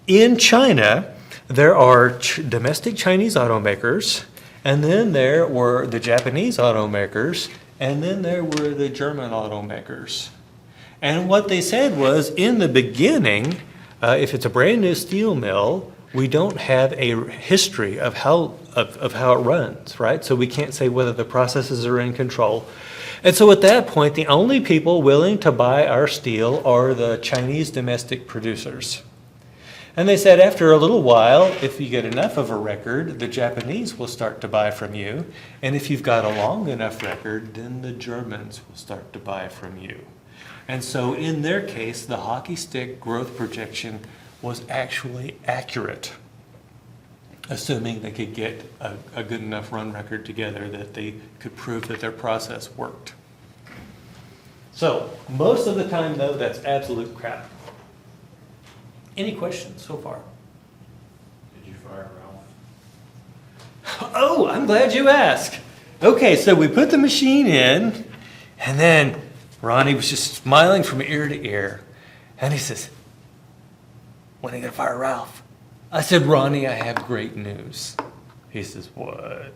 In China, there are domestic Chinese automakers, and then there were the Japanese automakers, and then there were the German automakers. And what they said was, in the beginning, if it's a brand new steel mill, we don't have a history of how it runs, right? So we can't say whether the processes are in control. And so at that point, the only people willing to buy our steel are the Chinese domestic producers. And they said after a little while, if you get enough of a record, the Japanese will start to buy from you. And if you've got a long enough record, then the Germans will start to buy from you. And so in their case, the hockey stick growth projection was actually accurate, assuming they could get a good enough run record together that they could prove that their process worked. So most of the time, though, that's absolute crap. Any questions so far? Did you fire Ralph? Oh, I'm glad you asked. Okay, so we put the machine in, and then Ronnie was just smiling from ear to ear. And he says, when are you going to fire Ralph? I said, Ronnie, I have great news. He says, what?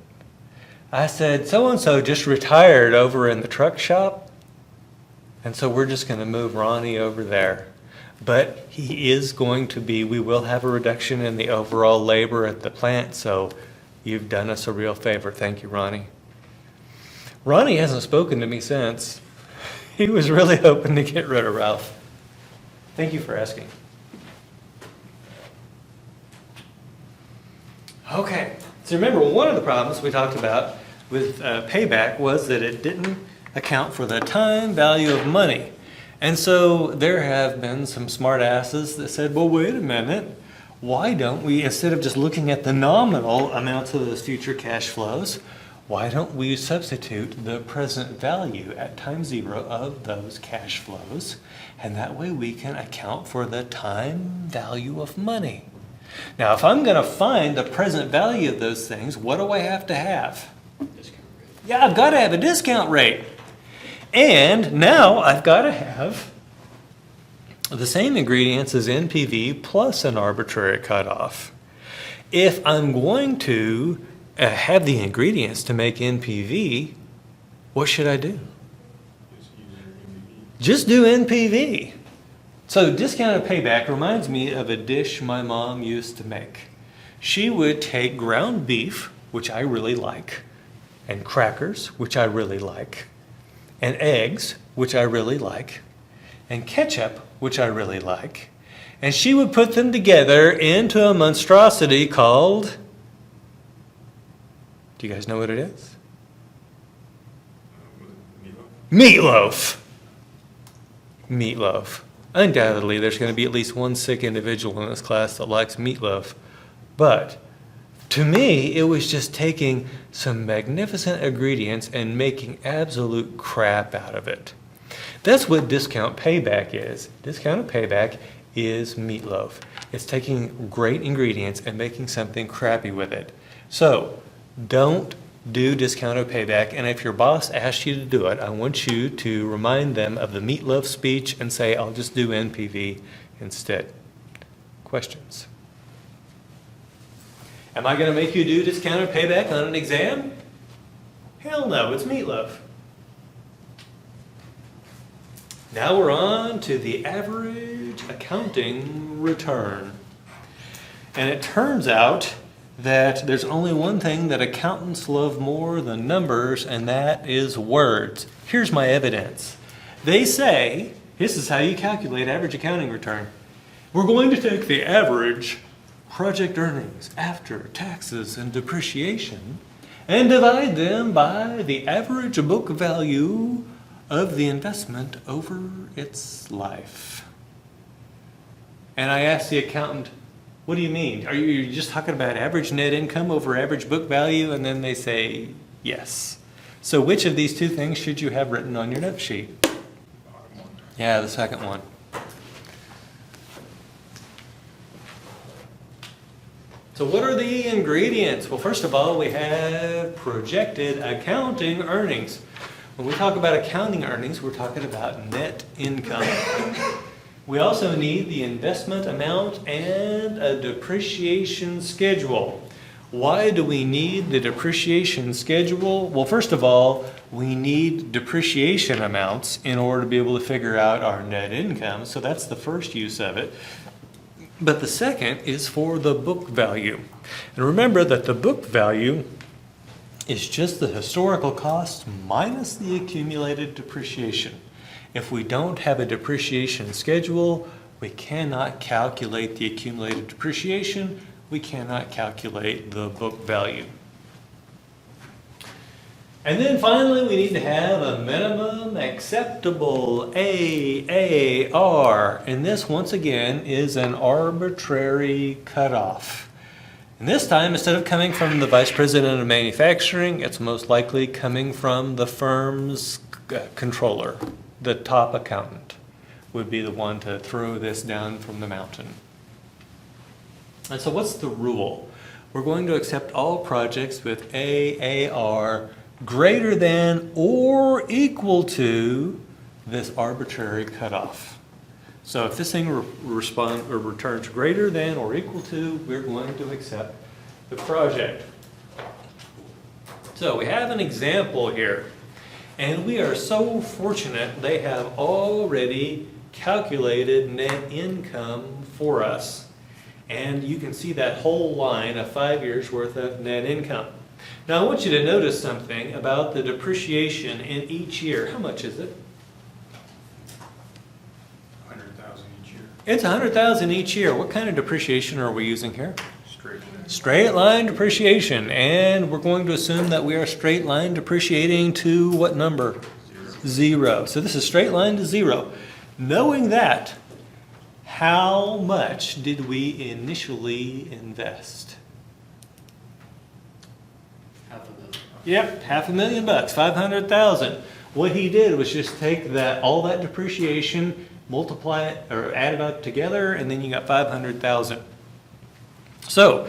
I said, so-and-so just retired over in the truck shop, and so we're just going to move Ronnie over there. But we will have a reduction in the overall labor at the plant, so you've done us a real favor. Thank you, Ronnie. Ronnie hasn't spoken to me since. He was really hoping to get rid of Ralph. Thank you for asking. Okay, so remember, one of the problems we talked about with payback was that it didn't account for the time value of money. And so there have been some smart asses that said, well, wait a minute, why don't we, instead of just looking at the nominal amounts of those future cash flows, why don't we substitute the present value at time zero of those cash flows, and that way we can account for the time value of money. Now, if I'm going to find the present value of those things, what do I have to have? Discount rate. Yeah, I've got to have a discount rate. And now I've got to have the same ingredients as NPV plus an arbitrary cutoff. If I'm going to have the ingredients to make NPV, what should I do? Just use your NPV. Just do NPV. So discounted payback reminds me of a dish my mom used to make. She would take ground beef, which I really like, and crackers, which I really like, and eggs, which I really like, and ketchup, which I really like, and she would put them together into a monstrosity called, do you guys know what it is? Was it meatloaf? Meatloaf. Meatloaf. Undoubtedly, there's going to be at least one sick individual in this class that likes meatloaf. But to me, it was just taking some magnificent ingredients and making absolute crap out of it. That's what discount payback is. Discounted payback is meatloaf. It's taking great ingredients and making something crappy with it. So don't do discounted payback, and if your boss asks you to do it, I want you to remind them of the meatloaf speech and say, I'll just do NPV instead. Questions? Am I going to make you do discounted payback on an exam? Hell no, it's meatloaf. Now we're on to the average accounting return. And it turns out that there's only one thing that accountants love more than numbers, and that is words. Here's my evidence. They say, this is how you calculate average accounting return. We're going to take the average project earnings after taxes and depreciation and divide them by the average book value of the investment over its life. And I asked the accountant, what do you mean? Are you just talking about average net income over average book value? And then they say, yes. So which of these two things should you have written on your note sheet? Bottom one. Yeah, the second one. So what are the ingredients? Well, first of all, we have projected accounting earnings. When we talk about accounting earnings, we're talking about net income. We also need the investment amount and a depreciation schedule. Why do we need the depreciation schedule? Well, first of all, we need depreciation amounts in order to be able to figure out our net income. So that's the first use of it. But the second is for the book value. And remember that the book value is just the historical cost minus the accumulated depreciation. If we don't have a depreciation schedule, we cannot calculate the accumulated depreciation. We cannot calculate the book value. And then finally, we need to have a minimum acceptable AAR. And this, once again, is an arbitrary cutoff. And this time, instead of coming from the vice president of manufacturing, it's most likely coming from the firm's controller. The top accountant would be the one to throw this down from the mountain. And so what's the rule? We're going to accept all projects with AAR greater than or equal to this arbitrary cutoff. So if this thing returns greater than or equal to, we're going to accept the project. So we have an example here. And we are so fortunate they have already calculated net income for us. And you can see that whole line of 5 years worth of net income. Now I want you to notice something about the depreciation in each year. How much is it? 100,000 each year. It's 100,000 each year. What kind of depreciation are we using here? Straight line. Straight line depreciation. And we're going to assume that we are straight line depreciating to what number? 0. So this is straight line to 0. Knowing that, how much did we initially invest? $500,000. Yep, $500,000, 500,000. What he did was just take all that depreciation, multiply it or add it up together, and then you got 500,000. So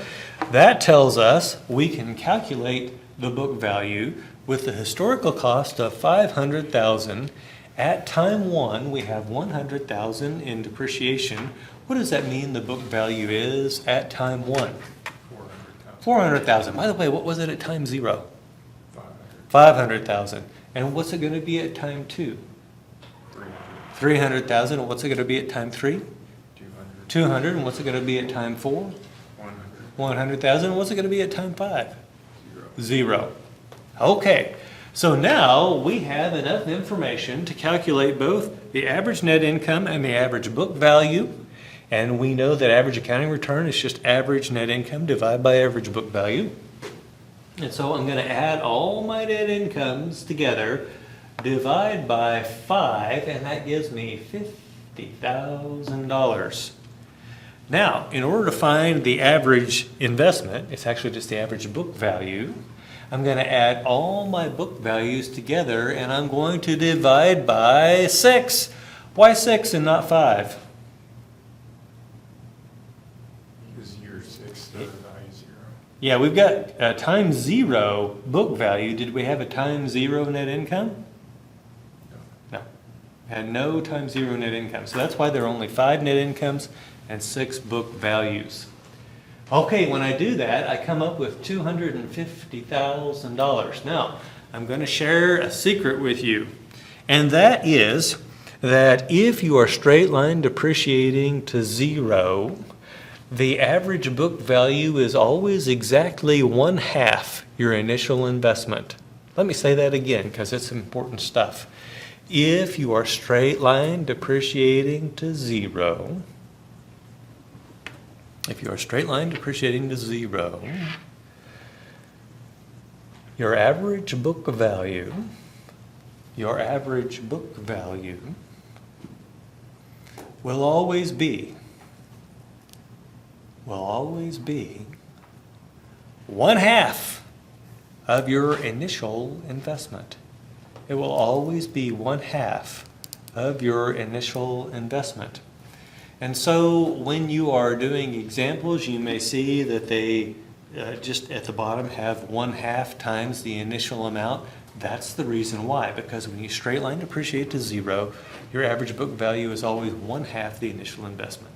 that tells us we can calculate the book value with the historical cost of 500,000. At time one, we have 100,000 in depreciation. What does that mean the book value is at time one? 400,000. 400,000. By the way, what was it at time zero? 500. 500,000. And what's it going to be at time two? 300. 300,000. And what's it going to be at time three? 200. 200. And what's it going to be at time four? 100. 100,000. And what's it going to be at time five? 0. 0. Okay. So now we have enough information to calculate both the average net income and the average book value. And we know that average accounting return is just average net income divided by average book value. And so I'm going to add all my net incomes together, divide by 5, and that gives me $50,000. Now, in order to find the average investment, it's actually just the average book value. I'm going to add all my book values together, and I'm going to divide by 6. Why 6 and not 5? Because year 6, the value 0. Yeah, we've got time 0 book value. Did we have a time 0 net income? No. No. Had no time 0 net income. So that's why there are only 5 net incomes and 6 book values. Okay, when I do that, I come up with $250,000. Now, I'm going to share a secret with you, and that is that if you are straight line depreciating to 0, the average book value is always exactly 1/2 your initial investment. Let me say that again because it's important stuff. If you are straight line depreciating to 0, your average book value will always be 1/2 of your initial investment. It will always be 1/2 of your initial investment. And so when you are doing examples, you may see that they just at the bottom have 1/2 times the initial amount. That's the reason why, because when you straight line depreciate to 0, your average book value is always 1/2 the initial investment.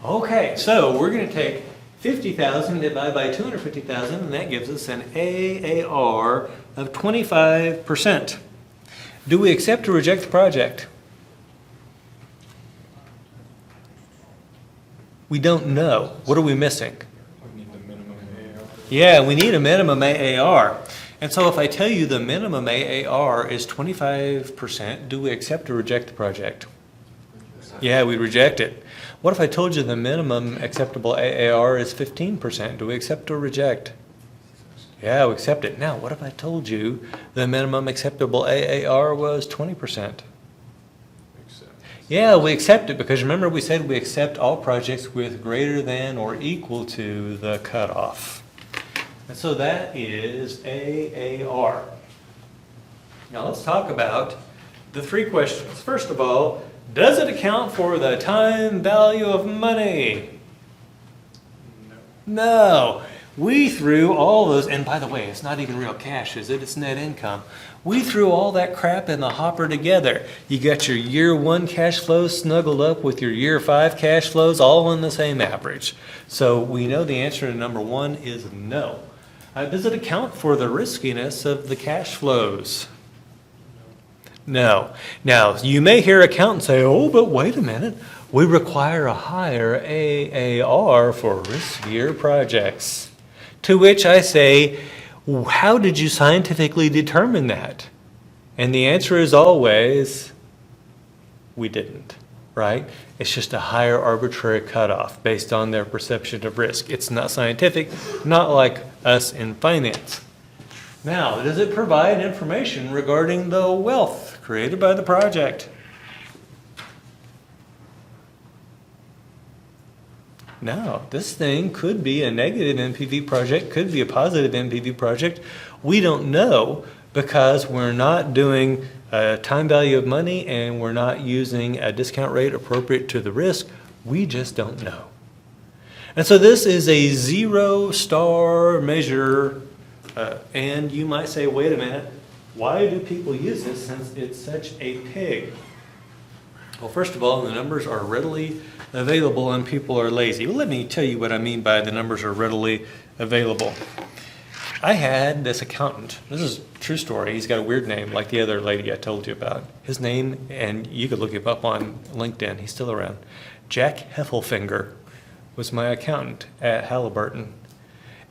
Okay, so we're going to take 50,000 divided by 250,000, and that gives us an AAR of 25%. Do we accept or reject the project? We don't know. What are we missing? We need the minimum AAR. Yeah, we need a minimum AAR. And so if I tell you the minimum AAR is 25%, do we accept or reject the project? Yeah, we reject it. What if I told you the minimum acceptable AAR is 15%? Do we accept or reject? Yeah, we accept it. Now, what if I told you the minimum acceptable AAR was 20%? Accept. Yeah, we accept it because remember we said we accept all projects with greater than or equal to the cutoff. And so that is AAR. Now let's talk about the 3 questions. First of all, does it account for the time value of money? No. No. We threw all those, and by the way, it's not even real cash, is it? It's net income. We threw all that crap in the hopper together. You got your year 1 cash flows snuggled up with your year 5 cash flows all in the same average. So we know the answer to number 1 is no. Does it account for the riskiness of the cash flows? No. Now, you may hear accountants say, oh, but wait a minute. We require a higher AAR for riskier projects. To which I say, how did you scientifically determine that? And the answer is always, we didn't, right? It's just a higher arbitrary cutoff based on their perception of risk. It's not scientific, not like us in finance. Now, does it provide information regarding the wealth created by the project? No, this thing could be a negative NPV project, could be a positive NPV project. We don't know because we're not doing a time value of money and we're not using a discount rate appropriate to the risk. We just don't know. And so this is a 0-star measure. And you might say, wait a minute, why do people use this since it's such a pig? Well, first of all, the numbers are readily available and people are lazy. Well, let me tell you what I mean by the numbers are readily available. I had this accountant. This is a true story. He's got a weird name like the other lady I told you about. His name, and you could look him up on LinkedIn. He's still around. Jack Heffelfinger was my accountant at Halliburton.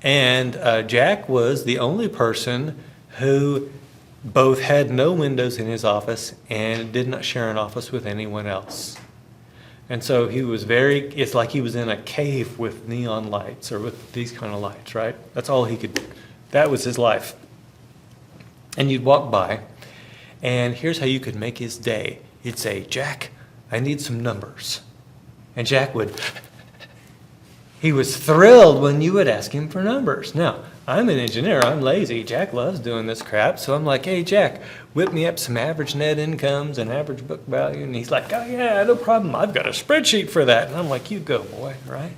And Jack was the only person who both had no windows in his office and did not share an office with anyone else. And so he was it's like he was in a cave with neon lights or with these kind of lights, right? That's all he could, that was his life. And you'd walk by, and here's how you could make his day. You'd say, Jack, I need some numbers. And Jack would, he was thrilled when you would ask him for numbers. Now, I'm an engineer, I'm lazy. Jack loves doing this crap. So I'm like, hey, Jack, whip me up some average net incomes and average book value. And he's like, oh, yeah, no problem. I've got a spreadsheet for that. And I'm like, you go, boy, right?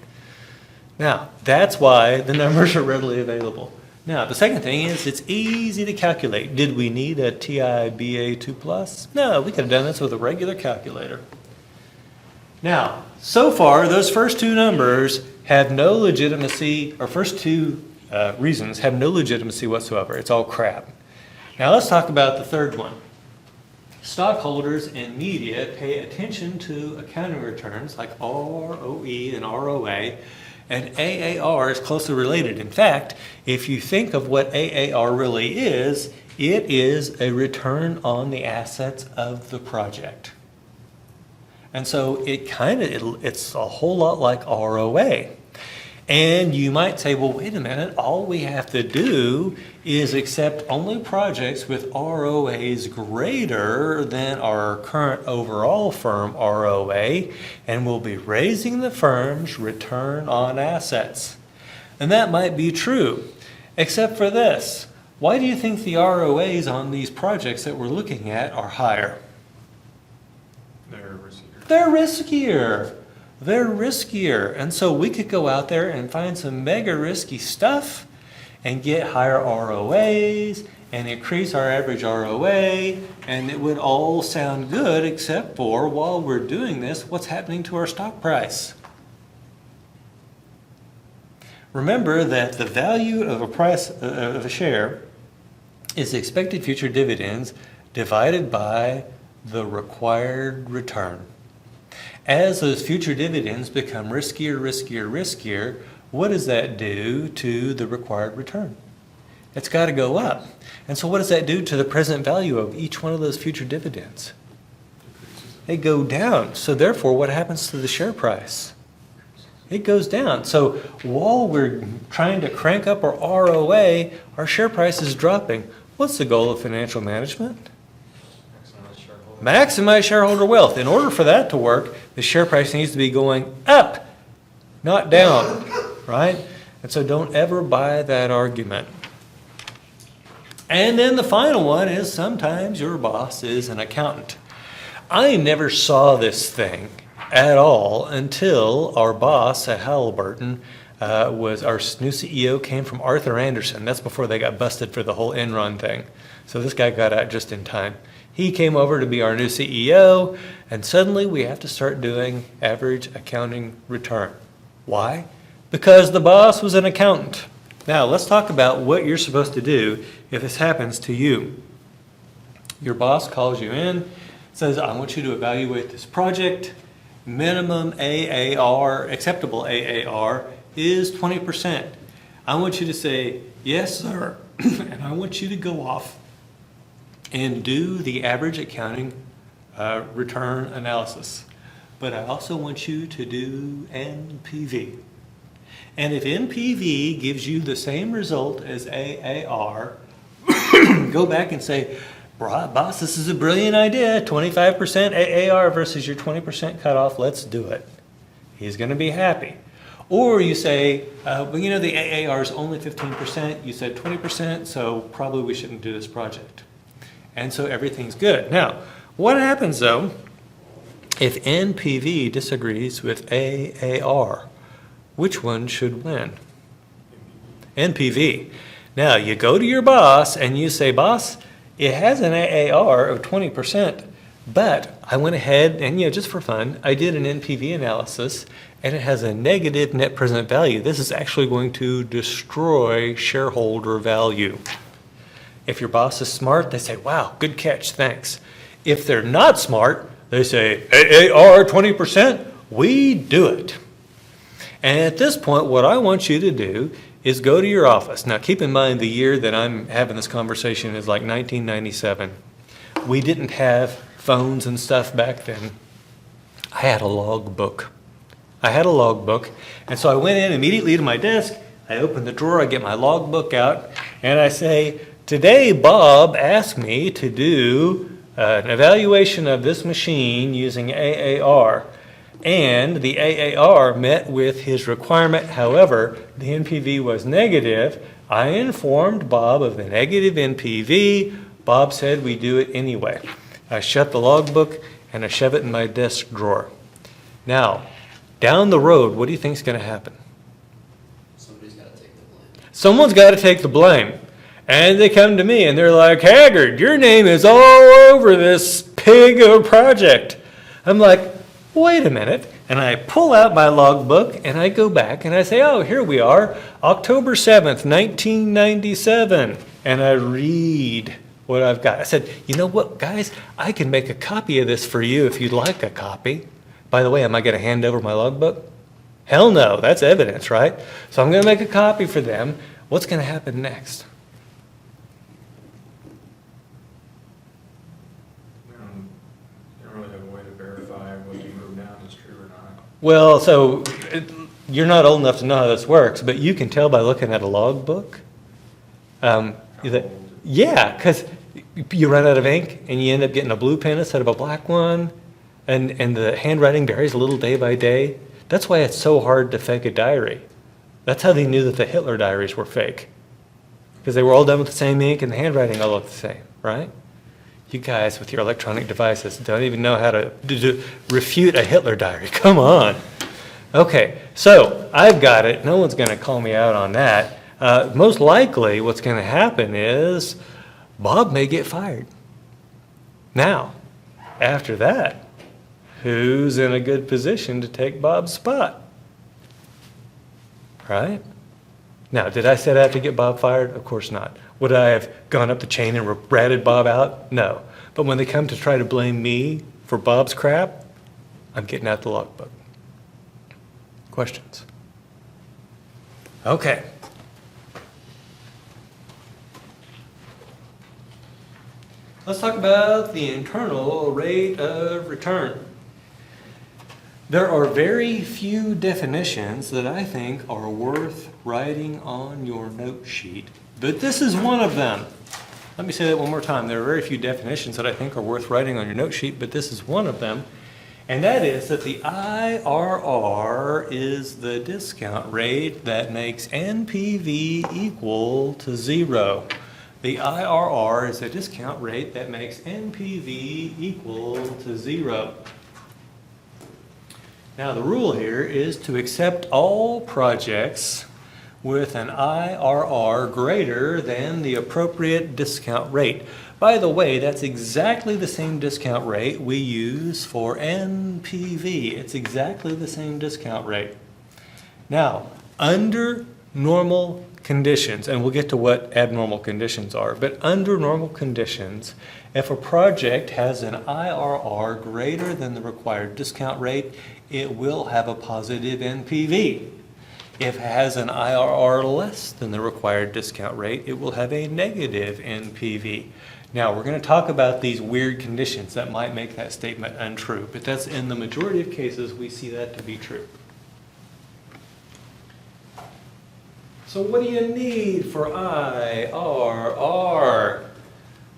Now, that's why the numbers are readily available. Now, the second thing is it's easy to calculate. Did we need a TI BA 2+? No, we could have done this with a regular calculator. Now, so far, those first two numbers have no legitimacy, or first two reasons have no legitimacy whatsoever. It's all crap. Now let's talk about the third one. Stockholders and media pay attention to accounting returns like ROE and ROA, and AAR is closely related. In fact, if you think of what AAR really is, it is a return on the assets of the project. And so it's a whole lot like ROA. And you might say, well, wait a minute, all we have to do is accept only projects with ROAs greater than our current overall firm ROA, and we'll be raising the firm's return on assets. And that might be true, except for this. Why do you think the ROAs on these projects that we're looking at are higher? They're riskier. They're riskier. They're riskier. And so we could go out there and find some mega risky stuff and get higher ROAs and increase our average ROA, and it would all sound good except for, while we're doing this, what's happening to our stock price? Remember that the value of a share is the expected future dividends divided by the required return. As those future dividends become riskier, what does that do to the required return? It's got to go up. And so what does that do to the present value of each one of those future dividends? They go down. So therefore, what happens to the share price? It goes down. So while we're trying to crank up our ROA, our share price is dropping. What's the goal of financial management? Maximize shareholder wealth. In order for that to work, the share price needs to be going up, not down, right? And so don't ever buy that argument. And then the final one is sometimes your boss is an accountant. I never saw this thing at all until our boss at Halliburton was our new CEO came from Arthur Andersen. That's before they got busted for the whole Enron thing. So this guy got out just in time. He came over to be our new CEO, and suddenly we have to start doing average accounting return. Why? Because the boss was an accountant. Now, let's talk about what you're supposed to do if this happens to you. Your boss calls you in, says, I want you to evaluate this project. Minimum AAR, acceptable AAR, is 20%. I want you to say, yes, sir, and I want you to go off and do the average accounting return analysis. But I also want you to do NPV. And if NPV gives you the same result as AAR, go back and say, boss, this is a brilliant idea, 25% AAR versus your 20% cutoff, let's do it. He's going to be happy. Or you say, well, you know, the AAR is only 15%, you said 20%, so probably we shouldn't do this project. And so everything's good. Now, what happens though if NPV disagrees with AAR? Which one should win? NPV. Now, you go to your boss and you say, boss, it has an AAR of 20%, but I went ahead and, you know, just for fun, I did an NPV analysis and it has a negative net present value. This is actually going to destroy shareholder value. If your boss is smart, they say, wow, good catch, thanks. If they're not smart, they say, AAR 20%, we do it. And at this point, what I want you to do is go to your office. Now, keep in mind the year that I'm having this conversation is like 1997. We didn't have phones and stuff back then. I had a logbook. And so I went in immediately to my desk. I open the drawer, I get my logbook out, and I say, today Bob asked me to do an evaluation of this machine using AAR. And the AAR met with his requirement. However, the NPV was negative. I informed Bob of the negative NPV. Bob said we do it anyway. I shut the logbook and I shove it in my desk drawer. Now, down the road, what do you think is going to happen? Somebody's gotta take the blame. Someone's got to take the blame. And they come to me and they're like, Haggard, your name is all over this pig of a project. I'm like, wait a minute. And I pull out my logbook and I go back and I say, oh, here we are, October 7th, 1997. And I read what I've got. I said, you know what, guys, I can make a copy of this for you if you'd like a copy. By the way, am I going to hand over my logbook? Hell no, that's evidence, right? So I'm going to make a copy for them. What's going to happen next? You don't really have a way to verify what you wrote down is true or not. Well, so you're not old enough to know how this works, but you can tell by looking at a logbook. Yeah, because you run out of ink and you end up getting a blue pen instead of a black one, and the handwriting varies a little day by day. That's why it's so hard to fake a diary. That's how they knew that the Hitler diaries were fake, because they were all done with the same ink and the handwriting all looked the same, right? You guys with your electronic devices don't even know how to refute a Hitler diary. Come on. Okay, so I've got it. No one's going to call me out on that. Most likely what's going to happen is Bob may get fired. Now, after that, who's in a good position to take Bob's spot? Right? Now, did I set out to get Bob fired? Of course not. Would I have gone up the chain and ratted Bob out? No. But when they come to try to blame me for Bob's crap, I'm getting out the logbook. Questions? Okay. Let's talk about the internal rate of return. There are very few definitions that I think are worth writing on your note sheet, but this is one of them. Let me say that one more time. There are very few definitions that I think are worth writing on your note sheet, but this is one of them. And that is that the IRR is the discount rate that makes NPV equal to 0. The IRR is a discount rate that makes NPV equal to 0. Now the rule here is to accept all projects with an IRR greater than the appropriate discount rate. By the way, that's exactly the same discount rate we use for NPV. It's exactly the same discount rate. Now, under normal conditions, and we'll get to what abnormal conditions are, but under normal conditions, if a project has an IRR greater than the required discount rate, it will have a positive NPV. If it has an IRR less than the required discount rate, it will have a negative NPV. Now, we're going to talk about these weird conditions that might make that statement untrue, but that's in the majority of cases we see that to be true. So what do you need for IRR?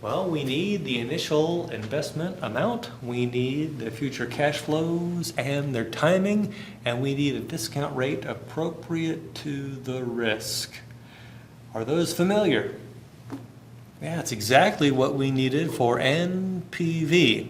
Well, we need the initial investment amount, we need the future cash flows and their timing, and we need a discount rate appropriate to the risk. Are those familiar? Yeah, it's exactly what we needed for NPV.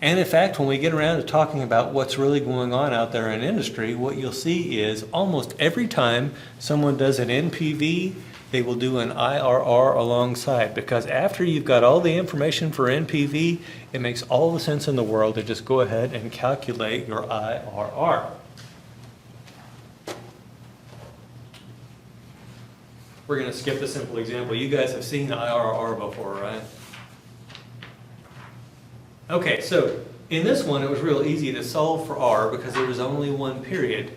And in fact, when we get around to talking about what's really going on out there in industry, what you'll see is almost every time someone does an NPV, they will do an IRR alongside, because after you've got all the information for NPV, it makes all the sense in the world to just go ahead and calculate your IRR. We're going to skip the simple example. You guys have seen IRR before, right? Okay, so in this one, it was real easy to solve for R because there was only one period.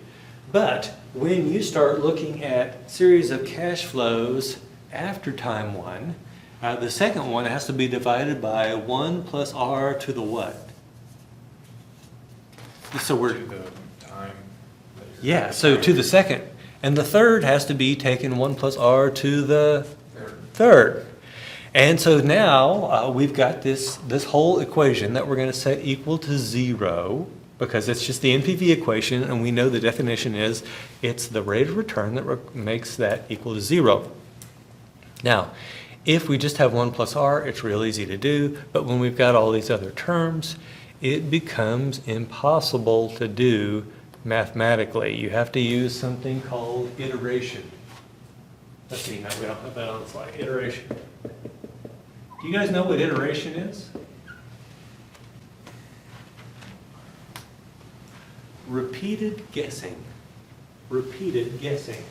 But when you start looking at series of cash flows after time one, the second one has to be divided by 1 plus R to the what? So To we're, the time that you're. yeah, so to the second. And the third has to be taken 1 plus R to the third. And so now we've got this whole equation that we're going to set equal to 0, because it's just the NPV equation, and we know the definition is it's the rate of return that makes that equal to 0. Now, if we just have 1 plus R, it's real easy to do, but when we've got all these other terms, it becomes impossible to do mathematically. You have to use something called iteration. Let's see, now we don't have that on the slide. Iteration. Do you guys know what iteration is? Repeated guessing. Repeated guessing.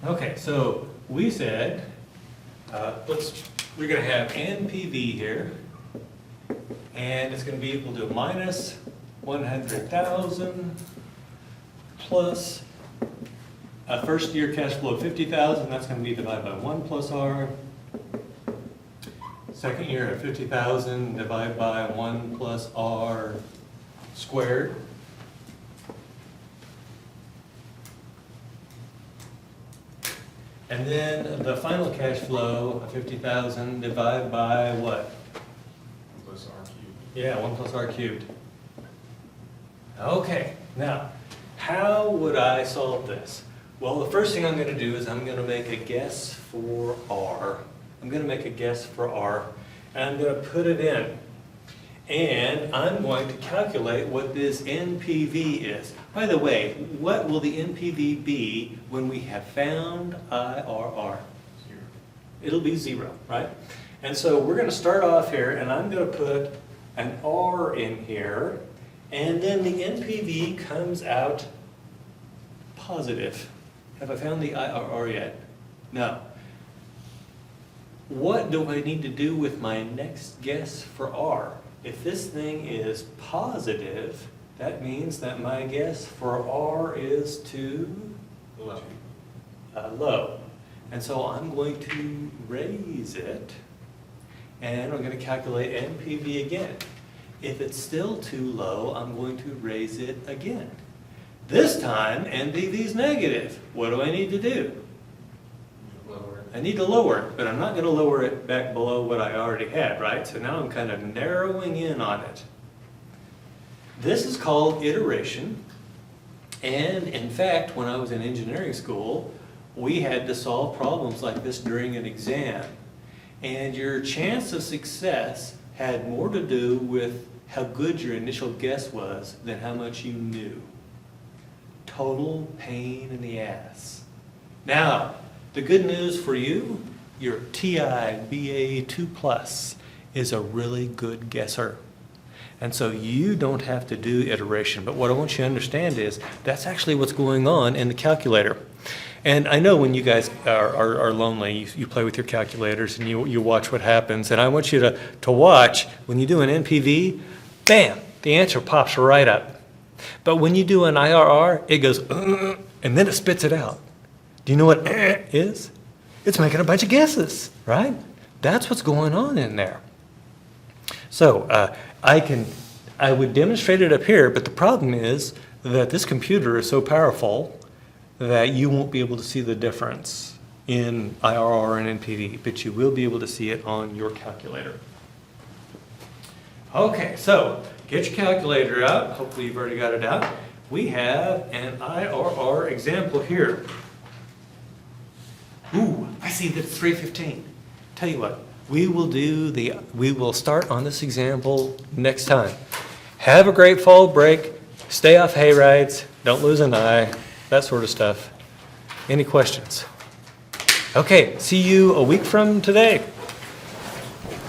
Okay, so we said, we're going to have NPV here, and it's going to be equal to minus 100,000 plus a first year cash flow of 50,000, that's going to be divided by 1 plus R. Second year at 50,000 divided by 1 plus R squared. And then the final cash flow of 50,000 divided by what? Plus R cubed. Yeah, 1 plus R cubed. Okay, now, how would I solve this? Well, the first thing I'm going to do is I'm going to make a guess for R. I'm going to make a guess for R, and I'm going to put it in. And I'm going to calculate what this NPV is. By the way, what will the NPV be when we have found IRR? 0. It'll be 0, right? And so we're going to start off here, and I'm going to put an R in here, and then the NPV comes out positive. Have I found the IRR yet? No. What do I need to do with my next guess for R? If this thing is positive, that means that my guess for R is too Low. low. And so I'm going to raise it, and I'm going to calculate NPV again. If it's still too low, I'm going to raise it again. This time, NPV is negative. What do I need to do? Lower. I need to lower it, but I'm not going to lower it back below what I already had, right? So now I'm kind of narrowing in on it. This is called iteration. And in fact, when I was in engineering school, we had to solve problems like this during an exam. And your chance of success had more to do with how good your initial guess was than how much you knew. Total pain in the ass. Now, the good news for you, your TI BA2 Plus is a really good guesser. And so you don't have to do iteration. But what I want you to understand is that's actually what's going on in the calculator. And I know when you guys are lonely, you play with your calculators and you watch what happens. And I want you to watch when you do an NPV, bam, the answer pops right up. But when you do an IRR, it goes, and then it spits it out. Do you know what is? It's making a bunch of guesses, right? That's what's going on in there. So I can I would demonstrate it up here, but the problem is that this computer is so powerful that you won't be able to see the difference in IRR and NPV, but you will be able to see it on your calculator. Okay, so get your calculator out. Hopefully you've already got it out. We have an IRR example here. Ooh, I see that it's 3:15. Tell you what, we will start on this example next time. Have a great fall break. Stay off hay rides. Don't lose an eye. That sort of stuff. Any questions? Okay, see you a week from today.